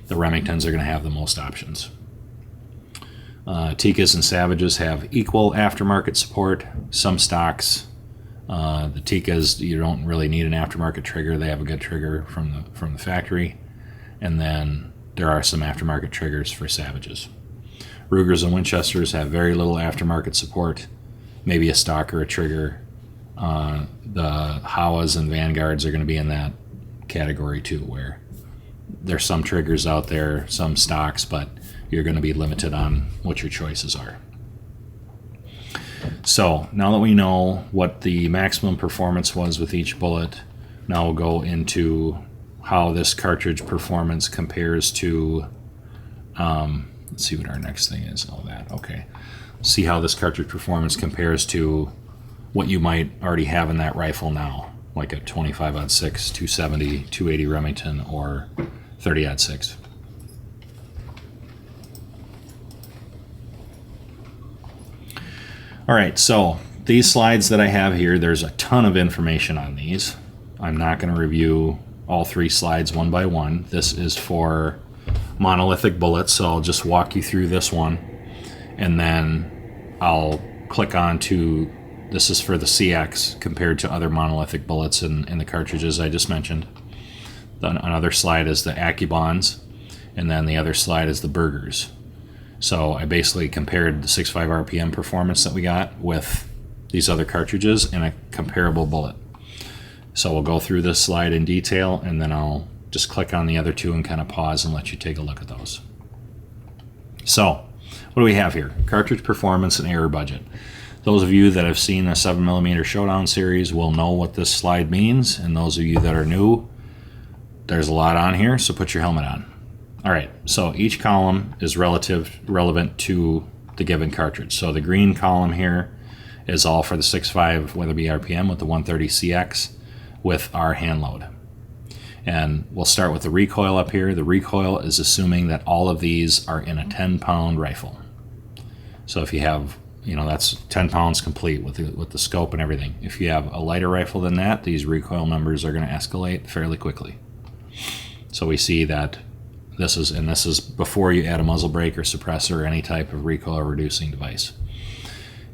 the Remingtons are going to have the most options. Tikkas and Savages have equal aftermarket support. Some stocks, the Tikkas, you don't really need an aftermarket trigger. They have a good trigger from the factory. And then there are some aftermarket triggers for Savages. Rugers and Winchesters have very little aftermarket support, maybe a stock or a trigger. The Howas and Vanguards are going to be in that category too, where there's some triggers out there, some stocks, but you're going to be limited on what your choices are. So now that we know what the maximum performance was with each bullet, now we'll go into how this cartridge performance compares to, let's see what our next thing is. Oh, that, okay. See how this cartridge performance compares to what you might already have in that rifle now, like a 25-06, 270, 280 Remington, or 30-06. All right, so these slides that I have here, there's a ton of information on these. I'm not going to review all three slides one by one. This is for monolithic bullets, so I'll just walk you through this one, and then I'll click on to, this is for the CX compared to other monolithic bullets in the cartridges I just mentioned. Then another slide is the AccuBonds, and then the other slide is the Bergers. So I basically compared the 6.5 RPM performance that we got with these other cartridges in a comparable bullet. So we'll go through this slide in detail, and then I'll just click on the other two and kind of pause and let you take a look at those. So what do we have here? Cartridge performance and error budget. Those of you that have seen the 7mm Showdown series will know what this slide means, and those of you that are new, there's a lot on here, so put your helmet on. All right, so each column is relevant to the given cartridge. So the green column here is all for the 6.5 Weatherby RPM with the 130 CX with our hand load. And we'll start with the recoil up here. The recoil is assuming that all of these are in a 10-pound rifle. So if you have, that's 10 pounds complete with the scope and everything. If you have a lighter rifle than that, these recoil numbers are going to escalate fairly quickly. So we see that this is before you add a muzzle brake or suppressor or any type of recoil reducing device.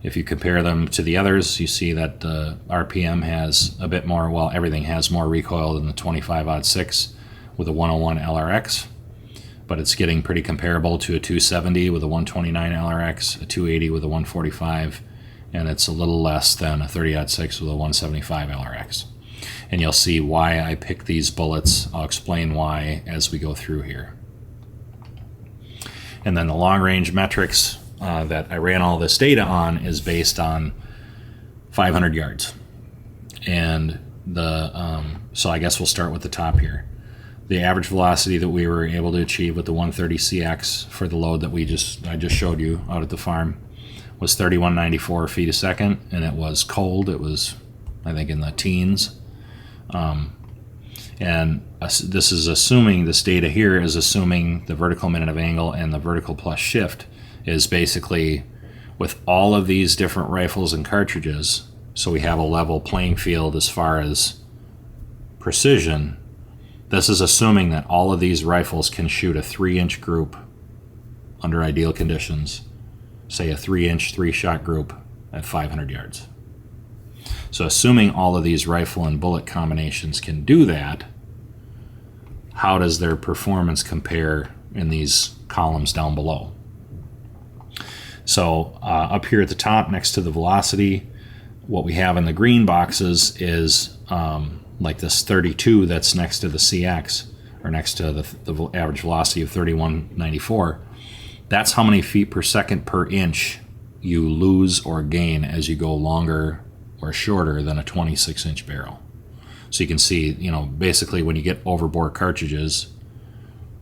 If you compare them to the others, you see that the RPM has a bit more, well, everything has more recoil than the 25-06 with a 101 LRX, but it's getting pretty comparable to a 270 with a 129 LRX, a 280 with a 145, and it's a little less than a 30-06 with a 175 LRX. And you'll see why I pick these bullets. I'll explain why as we go through here. And then the long range metrics that I ran all this data on is based on 500 yards. And so I guess we'll start with the top here. The average velocity that we were able to achieve with the 130 CX for the load that I just showed you out at the farm was 3194 feet a second, and it was cold. It was, I think, in the teens. This is assuming, this data here is assuming the vertical minute of angle and the vertical plus shift is basically with all of these different rifles and cartridges, so we have a level playing field as far as precision. This is assuming that all of these rifles can shoot a 3-inch group under ideal conditions, say a 3-inch 3-shot group at 500 yards. So assuming all of these rifle and bullet combinations can do that, how does their performance compare in these columns down below? So up here at the top next to the velocity, what we have in the green boxes is like this 32 that's next to the CX, or next to the average velocity of 3194. That's how many feet per second per inch you lose or gain as you go longer or shorter than a 26-inch barrel. So you can see, basically when you get overbore cartridges,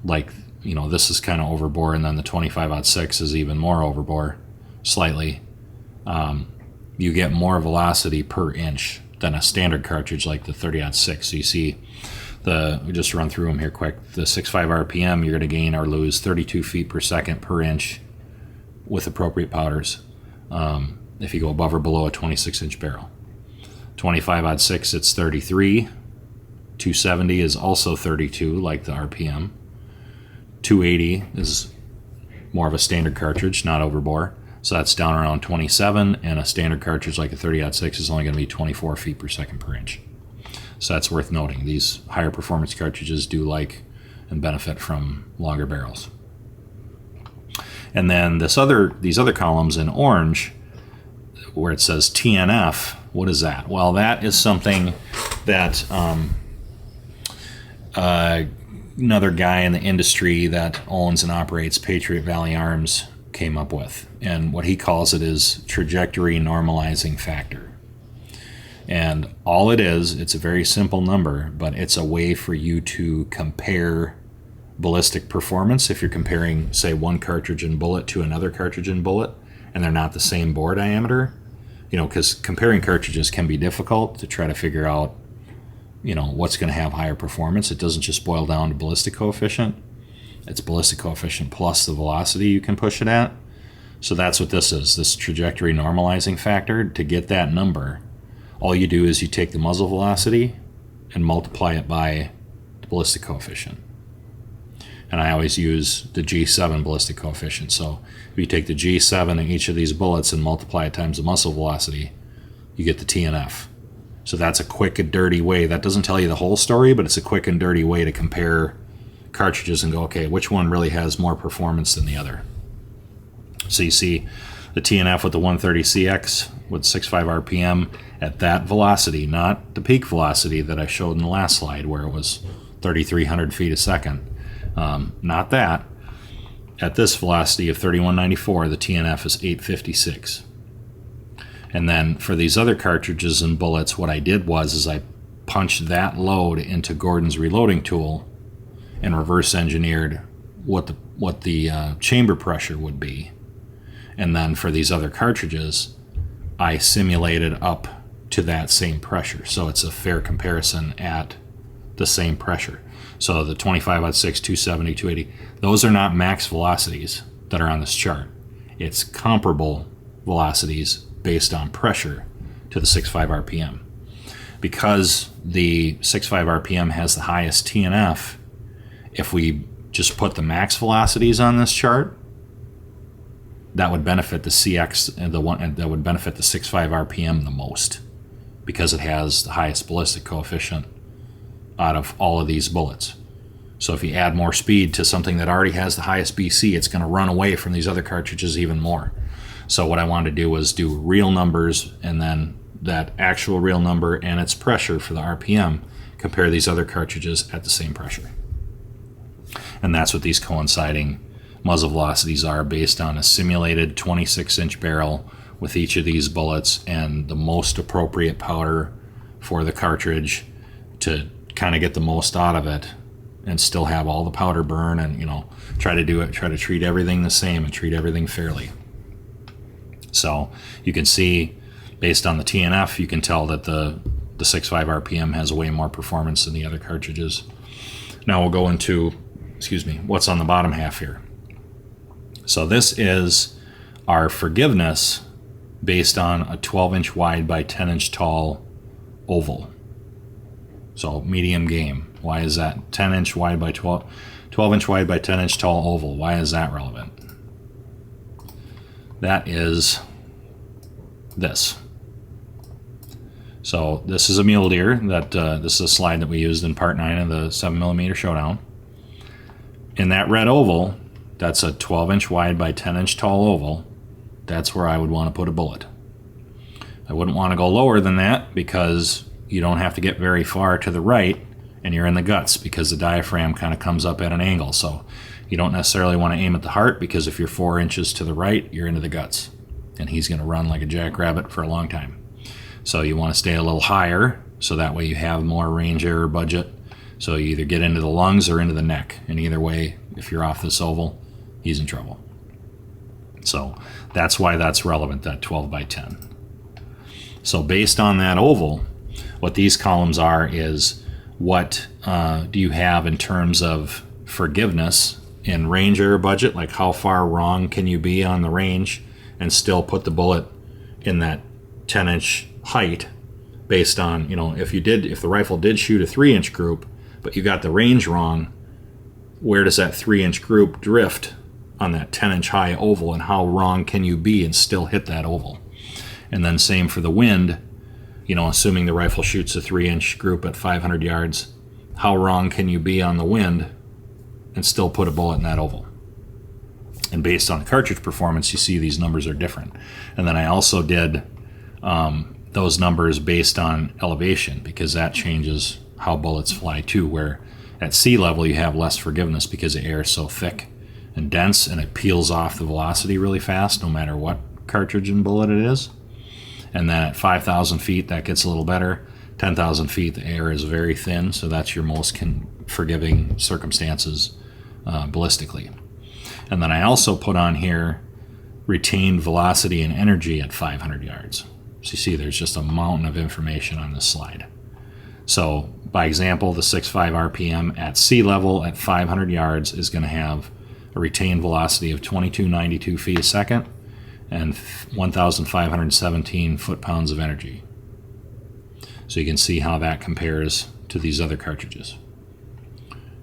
like, this is kind of overbore, and then the 25-06 is even more overbore, slightly. You get more velocity per inch than a standard cartridge like the 30-06. So you see, we just run through them here quick. The 6.5 RPM, you're going to gain or lose 32 feet per second per inch with appropriate powders. If you go above or below a 26-inch barrel. 25-06, it's 33. 270 is also 32, like the RPM. 280 is more of a standard cartridge, not overbore. So that's down around 27, and a standard cartridge like a 30-06 is only going to be 24 feet per second per inch. So that's worth noting. These higher performance cartridges do like and benefit from longer barrels. And then these other columns in orange, where it says TNF, what is that? Well, that is something that another guy in the industry that owns and operates Patriot Valley Arms came up with. And what he calls it is trajectory normalizing factor. And all it is, it's a very simple number, but it's a way for you to compare ballistic performance if you're comparing, say, one cartridge and bullet to another cartridge and bullet, and they're not the same bore diameter. Because comparing cartridges can be difficult to try to figure out, what's going to have higher performance. It doesn't just boil down to ballistic coefficient. It's ballistic coefficient plus the velocity you can push it at. So that's what this is, this trajectory normalizing factor. To get that number, all you do is you take the muzzle velocity and multiply it by the ballistic coefficient. And I always use the G7 ballistic coefficient. So if you take the G7 in each of these bullets and multiply it times the muzzle velocity, you get the TNF. So that's a quick and dirty way. That doesn't tell you the whole story, but it's a quick and dirty way to compare cartridges and go, okay, which one really has more performance than the other? So you see the TNF with the 130 CX with 6.5 RPM at that velocity, not the peak velocity that I showed in the last slide where it was 3,300 feet a second. Not that. At this velocity of 3194, the TNF is 856. And then for these other cartridges and bullets, what I did was I punched that load into Gordon's reloading tool and reverse engineered what the chamber pressure would be. And then for these other cartridges, I simulated up to that same pressure. So it's a fair comparison at the same pressure. So the 25/6, 270, 280, those are not max velocities that are on this chart. It's comparable velocities based on pressure to the 6.5 RPM. Because the 6.5 RPM has the highest TNF, if we just put the max velocities on this chart, that would benefit the CX and the one that would benefit the 6.5 RPM the most, because it has the highest ballistic coefficient out of all of these bullets. So if you add more speed to something that already has the highest BC, it's going to run away from these other cartridges even more. So what I wanted to do was do real numbers, and then that actual real number and its pressure for the RPM, compare these other cartridges at the same pressure. And that's what these coinciding muzzle velocities are, based on a simulated 26-inch barrel with each of these bullets and the most appropriate powder for the cartridge to kind of get the most out of it and still have all the powder burn, and try to treat everything the same and treat everything fairly. So you can see, based on the TNF, you can tell that the 6.5 RPM has way more performance than the other cartridges. Now we'll go into, what's on the bottom half here. So this is our forgiveness based on a 12-inch wide by 10-inch tall oval. So medium game. Why is that? 10-inch wide by 12-inch wide by 10-inch tall oval. Why is that relevant? That is this. So this is a mule deer. This is a slide that we used in part 9 of the 7mm Showdown. In that red oval, that's a 12-inch wide by 10-inch tall oval. That's where I would want to put a bullet. I wouldn't want to go lower than that, because you don't have to get very far to the right and you're in the guts, because the diaphragm kind of comes up at an angle. So you don't necessarily want to aim at the heart, because if you're 4 inches to the right, you're into the guts, and he's going to run like a jackrabbit for a long time. So you want to stay a little higher, so that way you have more range error budget. So you either get into the lungs or into the neck, and either way, if you're off this oval, he's in trouble. So that's why that's relevant, that 12 by 10. So based on that oval, what these columns are is, what do you have in terms of forgiveness in range error budget, like how far wrong can you be on the range and still put the bullet in that 10-inch height, based on, if the rifle did shoot a 3-inch group, but you got the range wrong, where does that 3-inch group drift on that 10-inch high oval, and how wrong can you be and still hit that oval? And then same for the wind, assuming the rifle shoots a 3-inch group at 500 yards, how wrong can you be on the wind and still put a bullet in that oval? And based on the cartridge performance, you see these numbers are different. And then I also did those numbers based on elevation, because that changes how bullets fly too, where at sea level you have less forgiveness because the air is so thick and dense, and it peels off the velocity really fast no matter what cartridge and bullet it is. And then at 5,000 feet that gets a little better. 10,000 feet the air is very thin, so that's your most forgiving circumstances ballistically. And then I also put on here retained velocity and energy at 500 yards. So you see there's just a mountain of information on this slide. So by example, the 6.5 RPM at sea level at 500 yards is going to have a retained velocity of 2292 feet a second and 1,517 foot-pounds of energy. So you can see how that compares to these other cartridges.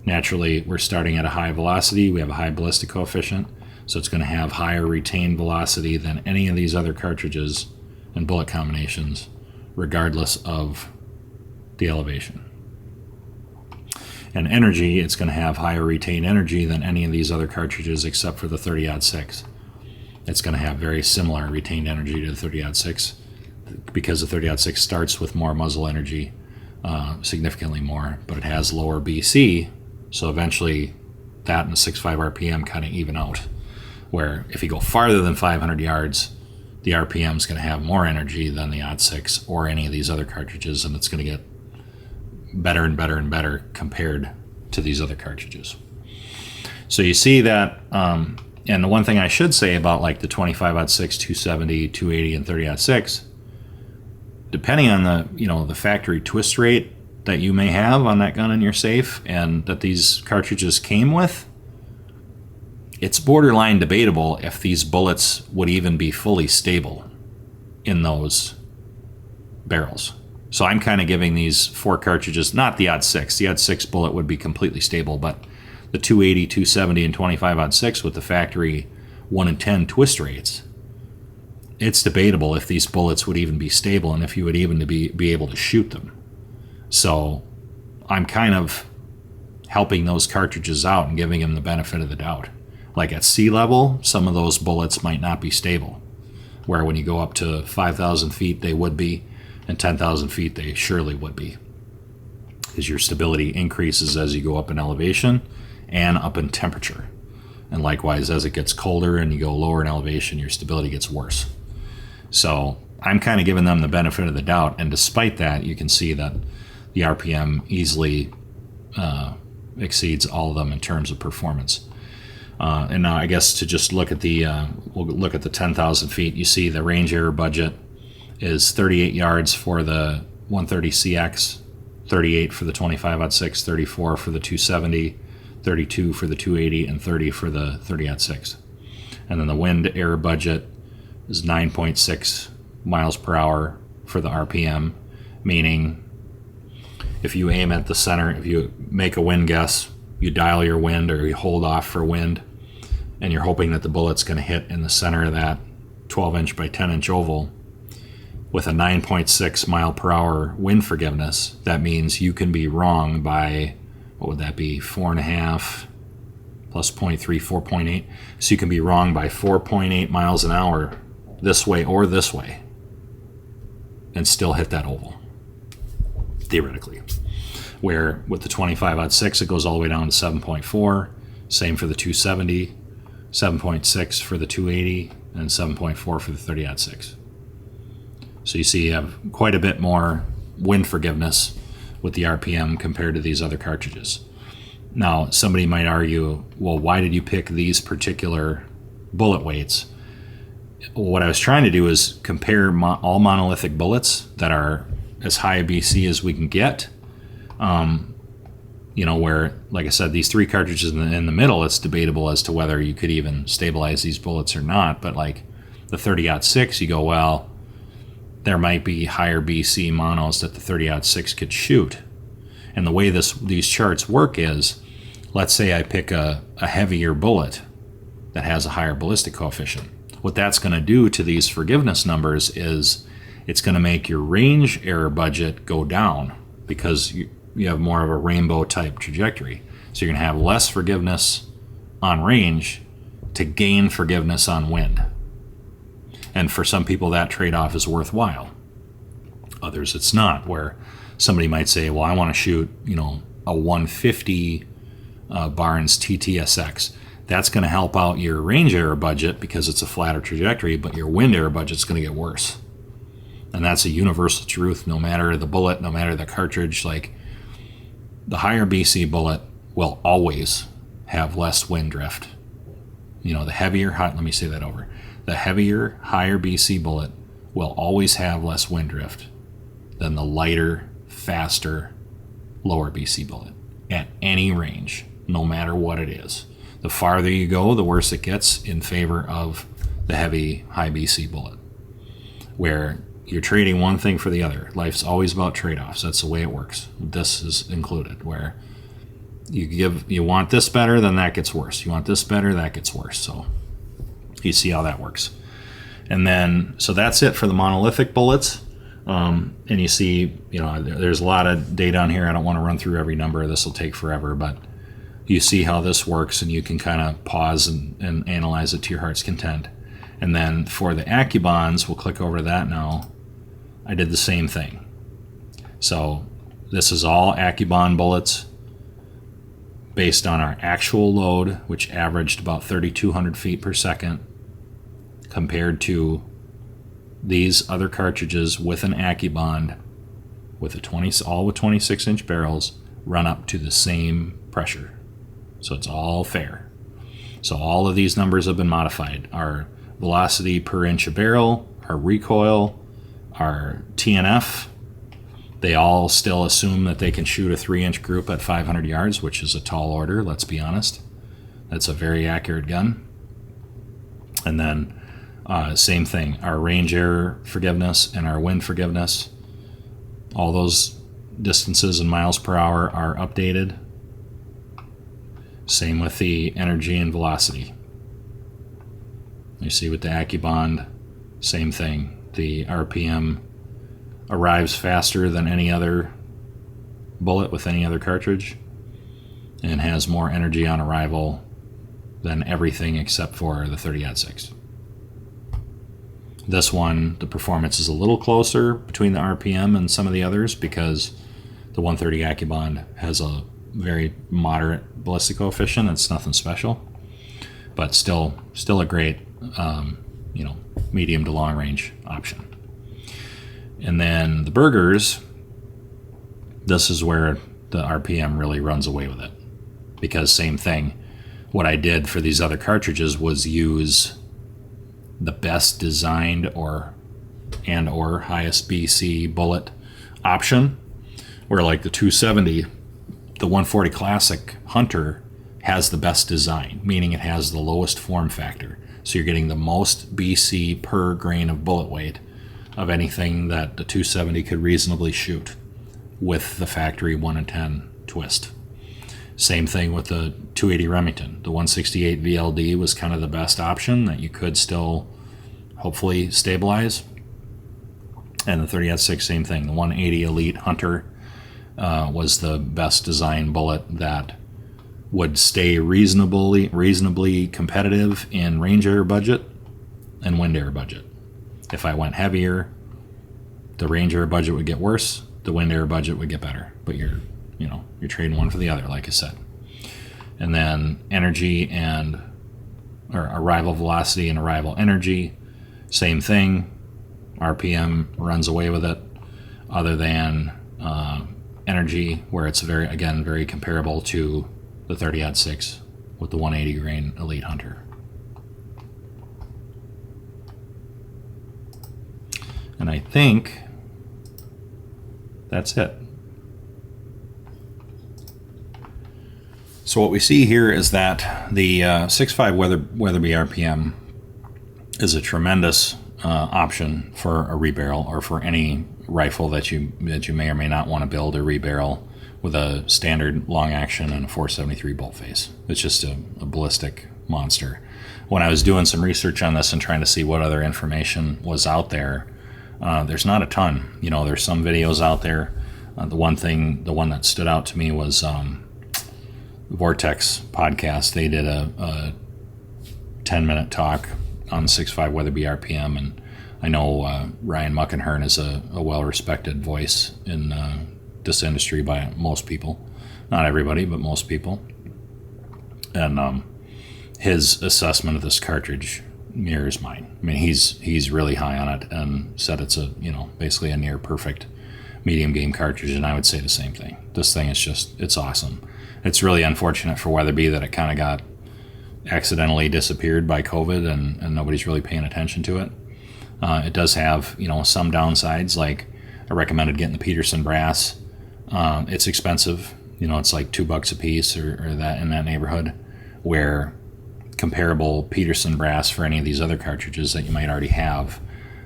Naturally, we're starting at a high velocity. We have a high ballistic coefficient, so it's going to have higher retained velocity than any of these other cartridges and bullet combinations, regardless of the elevation. And energy, it's going to have higher retained energy than any of these other cartridges except for the 30-06. It's going to have very similar retained energy to the 30-06, because the 30-06 starts with more muzzle energy, significantly more, but it has lower BC, so eventually that and the 6.5 RPM kind of even out, where if you go farther than 500 yards, the RPM is going to have more energy than the 06 or any of these other cartridges, and it's going to get better and better and better compared to these other cartridges. So you see that, and the one thing I should say about like the 25-06, 270, 280, and 30-06, depending on the the factory twist rate that you may have on that gun in your safe and that these cartridges came with, it's borderline debatable if these bullets would even be fully stable in those barrels. So I'm kind of giving these 4 cartridges, not the odd 6. The odd 6 bullet would be completely stable, but the 280, 270, and 25-06 with the factory 1 in 10 twist rates, it's debatable if these bullets would even be stable and if you would even be able to shoot them. So I'm kind of helping those cartridges out and giving them the benefit of the doubt. Like at sea level, some of those bullets might not be stable, where when you go up to 5,000 feet, they would be, and 10,000 feet, they surely would be. Because your stability increases as you go up in elevation and up in temperature. And likewise, as it gets colder and you go lower in elevation, your stability gets worse. So I'm kind of giving them the benefit of the doubt, and despite that, you can see that the RPM easily exceeds all of them in terms of performance. And now I guess to just look at the we'll look at the 10,000 feet. You see the range error budget is 38 yards for the 130CX, 38 for the 25-06, 34 for the 270, 32 for the 280, and 30 for the 30-06. And then the wind error budget is 9.6 miles per hour for the RPM, meaning if you aim at the center, if you make a wind guess, you dial your wind or you hold off for wind, and you're hoping that the bullet's going to hit in the center of that 12-inch by 10-inch oval with a 9.6 mile per hour wind forgiveness, that means you can be wrong by, what would that be, 4.5 plus 0.3, 4.8. So you can be wrong by 4.8 miles an hour this way or this way and still hit that oval, theoretically. Where with the 25-06, it goes all the way down to 7.4. Same for the 270, 7.6 for the 280, and 7.4 for the 30-06. So you see you have quite a bit more wind forgiveness with the RPM compared to these other cartridges. Now, somebody might argue, well, why did you pick these particular bullet weights? What I was trying to do is compare all monolithic bullets that are as high a BC as we can get. Where, like I said, these 3 cartridges in the middle, it's debatable as to whether you could even stabilize these bullets or not. But like the 30-06, you go, well, there might be higher BC monos that the 30-06 could shoot. And the way these charts work is, let's say I pick a heavier bullet that has a higher ballistic coefficient. What that's going to do to these forgiveness numbers is it's going to make your range error budget go down because you have more of a rainbow type trajectory. So you're going to have less forgiveness on range to gain forgiveness on wind. And for some people that trade-off is worthwhile. Others it's not, where somebody might say, well, I want to shoot, a 150 Barnes TTSX. That's going to help out your range error budget because it's a flatter trajectory, but your wind error budget's going to get worse. And that's a universal truth, no matter the bullet, no matter the cartridge. Like, the higher BC bullet will always have less wind drift. The heavier, let me say that over. The heavier, higher BC bullet will always have less wind drift than the lighter, faster, lower BC bullet at any range, no matter what it is. The farther you go, the worse it gets in favor of the heavy, high BC bullet, where you're trading one thing for the other. Life's always about trade-offs. That's the way it works. This is included, where you want this better, then that gets worse. You want this better, that gets worse. So you see how that works. And then, so that's it for the monolithic bullets. And you see, there's a lot of data on here. I don't want to run through every number. This will take forever, but you see how this works, and you can kind of pause and analyze it to your heart's content. And then for the AccuBonds, we'll click over to that now. I did the same thing. So this is all AccuBond bullets based on our actual load, which averaged about 3,200 feet per second, compared to these other cartridges with an AccuBond with all with 26-inch barrels run up to the same pressure. So it's all fair. So all of these numbers have been modified. Our velocity per inch of barrel, our recoil, our TNF, They all still assume that they can shoot a 3-inch group at 500 yards, which is a tall order, let's be honest. That's a very accurate gun. And then same thing, our range error forgiveness and our wind forgiveness, all those distances in miles per hour are updated. Same with the energy and velocity. You see with the AccuBond, same thing. The RPM arrives faster than any other bullet with any other cartridge and has more energy on arrival than everything except for the 30-06. This one, the performance is a little closer between the RPM and some of the others because the 130 AccuBond has a very moderate ballistic coefficient. It's nothing special, but still a great medium to long range option. And then the Bergers, this is where the RPM really runs away with it, because same thing. What I did for these other cartridges was use the best designed or highest BC bullet option, where like the 270, the 140 Classic Hunter has the best design, meaning it has the lowest form factor. So you're getting the most BC per grain of bullet weight of anything that the 270 could reasonably shoot with the factory 1 in 10 twist. Same thing with the 280 Remington. The 168 VLD was kind of the best option that you could still hopefully stabilize. And the 30-06, same thing. The 180 Elite Hunter was the best design bullet that would stay reasonably competitive in range error budget and wind error budget. If I went heavier, the range error budget would get worse, the wind error budget would get better. But you're trading one for the other, like I said. And then energy and arrival velocity and arrival energy, same thing. RPM runs away with it, other than energy, where it's very comparable to the 30-06 with the 180 grain Elite Hunter. And I think that's it. So what we see here is that the 6.5 Weatherby RPM is a tremendous option for a rebarrel, or for any rifle that you may or may not want to build a rebarrel with a standard long action and a 473 bolt face. It's just a ballistic monster. When I was doing some research on this and trying to see what other information was out there, there's not a ton. There's some videos out there. The one that stood out to me was Vortex podcast. They did a 10-minute talk on the 6.5 Weatherby RPM, and I know Ryan Muckenhern is a well-respected voice in this industry by most people. Not everybody, but most people. And his assessment of this cartridge mirrors mine. I mean, he's really high on it and said it's basically a near perfect medium game cartridge, and I would say the same thing. This thing is it's awesome. It's really unfortunate for Weatherby that it kind of got accidentally disappeared by COVID, and nobody's really paying attention to it. It does have some downsides, like I recommended getting the Peterson brass. It's expensive. It's like $2 a piece or that in that neighborhood, where comparable Peterson brass for any of these other cartridges that you might already have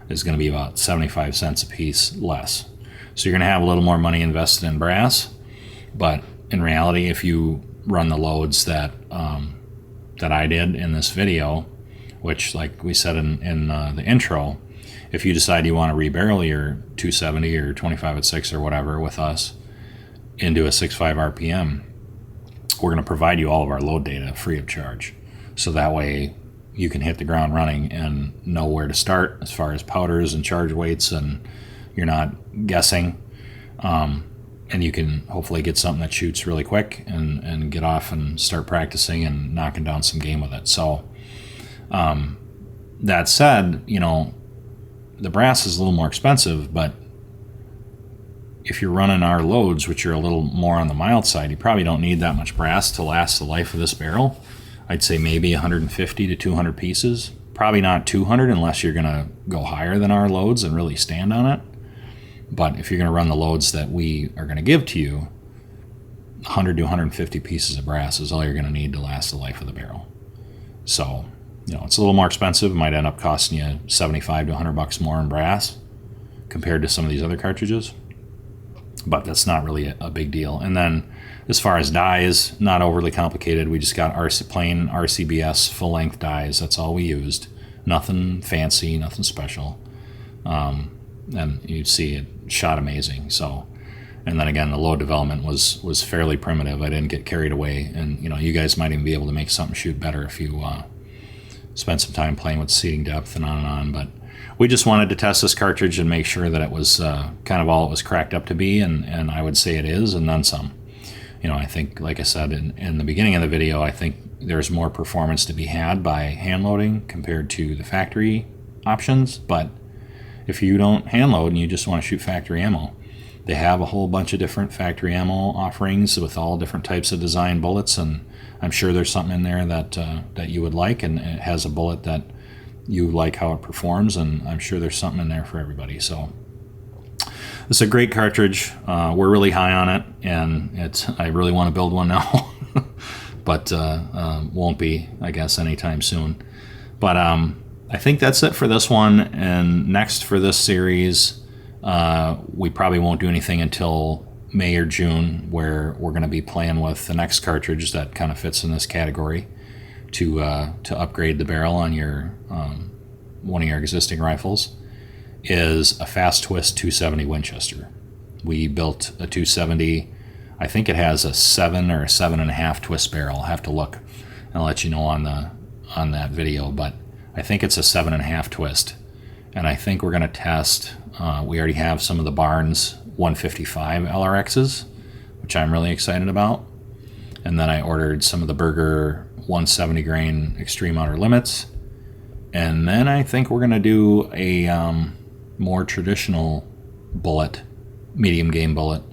is going to be about 75 cents a piece less. So you're going to have a little more money invested in brass, but in reality, if you run the loads that I did in this video, which, like we said in the intro, if you decide you want to rebarrel your 270 or 25-06 or whatever with us into a 6.5 RPM, we're going to provide you all of our load data free of charge. So that way you can hit the ground running and know where to start as far as powders and charge weights, and you're not guessing. And you can hopefully get something that shoots really quick and get off and start practicing and knocking down some game with it. So that said, the brass is a little more expensive, but if you're running our loads, which are a little more on the mild side, you probably don't need that much brass to last the life of this barrel. I'd say maybe 150 to 200 pieces. Probably not 200 unless you're going to go higher than our loads and really stand on it. But if you're going to run the loads that we are going to give to you, 100 to 150 pieces of brass is all you're going to need to last the life of the barrel. So, you know, it's a little more expensive. It might end up costing you 75 to 100 bucks more in brass compared to some of these other cartridges. But that's not really a big deal. And then as far as dies, not overly complicated. We just got plain RCBS full-length dies. That's all we used. Nothing fancy, nothing special. And you'd see it shot amazing. So, and then again, the load development was fairly primitive. I didn't get carried away. And, you know, you guys might even be able to make something shoot better if you spend some time playing with seating depth and on and on. But we just wanted to test this cartridge and make sure that it was kind of all it was cracked up to be, and I would say it is, and then some. You know, I think, like I said in the beginning of the video, I think there's more performance to be had by hand loading compared to the factory options. But if you don't hand load and you just want to shoot factory ammo, they have a whole bunch of different factory ammo offerings with all different types of design bullets, and I'm sure there's something in there that you would like, and it has a bullet that you like how it performs, and I'm sure there's something in there for everybody. So it's a great cartridge. We're really high on it, and I really want to build one now, but won't be, I guess, anytime soon. But I think that's it for this one. And next for this series, we probably won't do anything until May or June, where we're going to be playing with the next cartridge that kind of fits in this category to upgrade the barrel on your one of your existing rifles. Is a fast twist 270 Winchester. We built a 270. I think it has a 7 or a 7.5 twist barrel. I'll have to look and I'll let you know on that video, but I think it's a 7.5 twist. And I think we're going to test, we already have some of the Barnes 155 LRXs, which I'm really excited about. And then I ordered some of the Berger 170 grain Extreme Outer Limits. And then I think we're going to do a more traditional bullet, medium game bullet.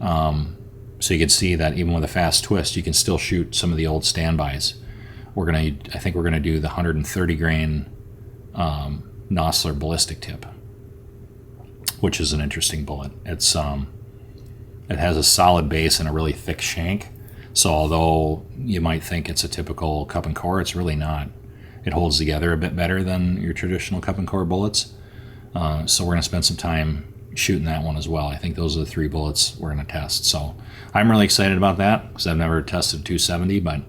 So you can see that even with a fast twist, you can still shoot some of the old standbys. I think we're gonna do the 130 grain Nosler ballistic tip, which is an interesting bullet. It has a solid base and a really thick shank. So although you might think it's a typical cup and core, it's really not. It holds together a bit better than your traditional cup and core bullets. So we're going to spend some time shooting that one as well. I think those are the 3 bullets we're going to test. So I'm really excited about that because I've never tested 270. But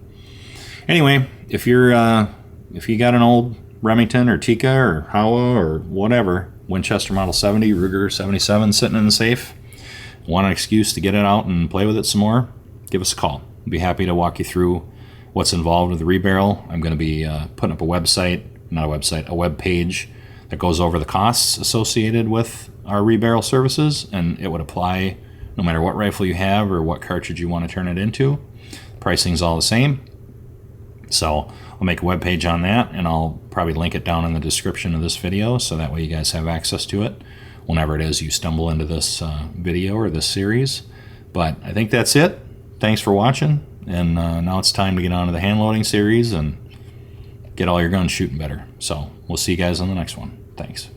anyway, if you got an old Remington or Tikka or Howa or whatever, Winchester Model 70, Ruger 77 sitting in the safe, want an excuse to get it out and play with it some more, give us a call. I'd be happy to walk you through what's involved with the rebarrel. I'm going to be putting up a web page that goes over the costs associated with our rebarrel services, and it would apply no matter what rifle you have or what cartridge you want to turn it into. Pricing's all the same. So I'll make a web page on that, and I'll probably link it down in the description of this video, so that way you guys have access to it whenever it is you stumble into this video or this series. But I think that's it. Thanks for watching, and now it's time to get on to the hand loading series and get all your guns shooting better. So we'll see you guys on the next one. Thanks.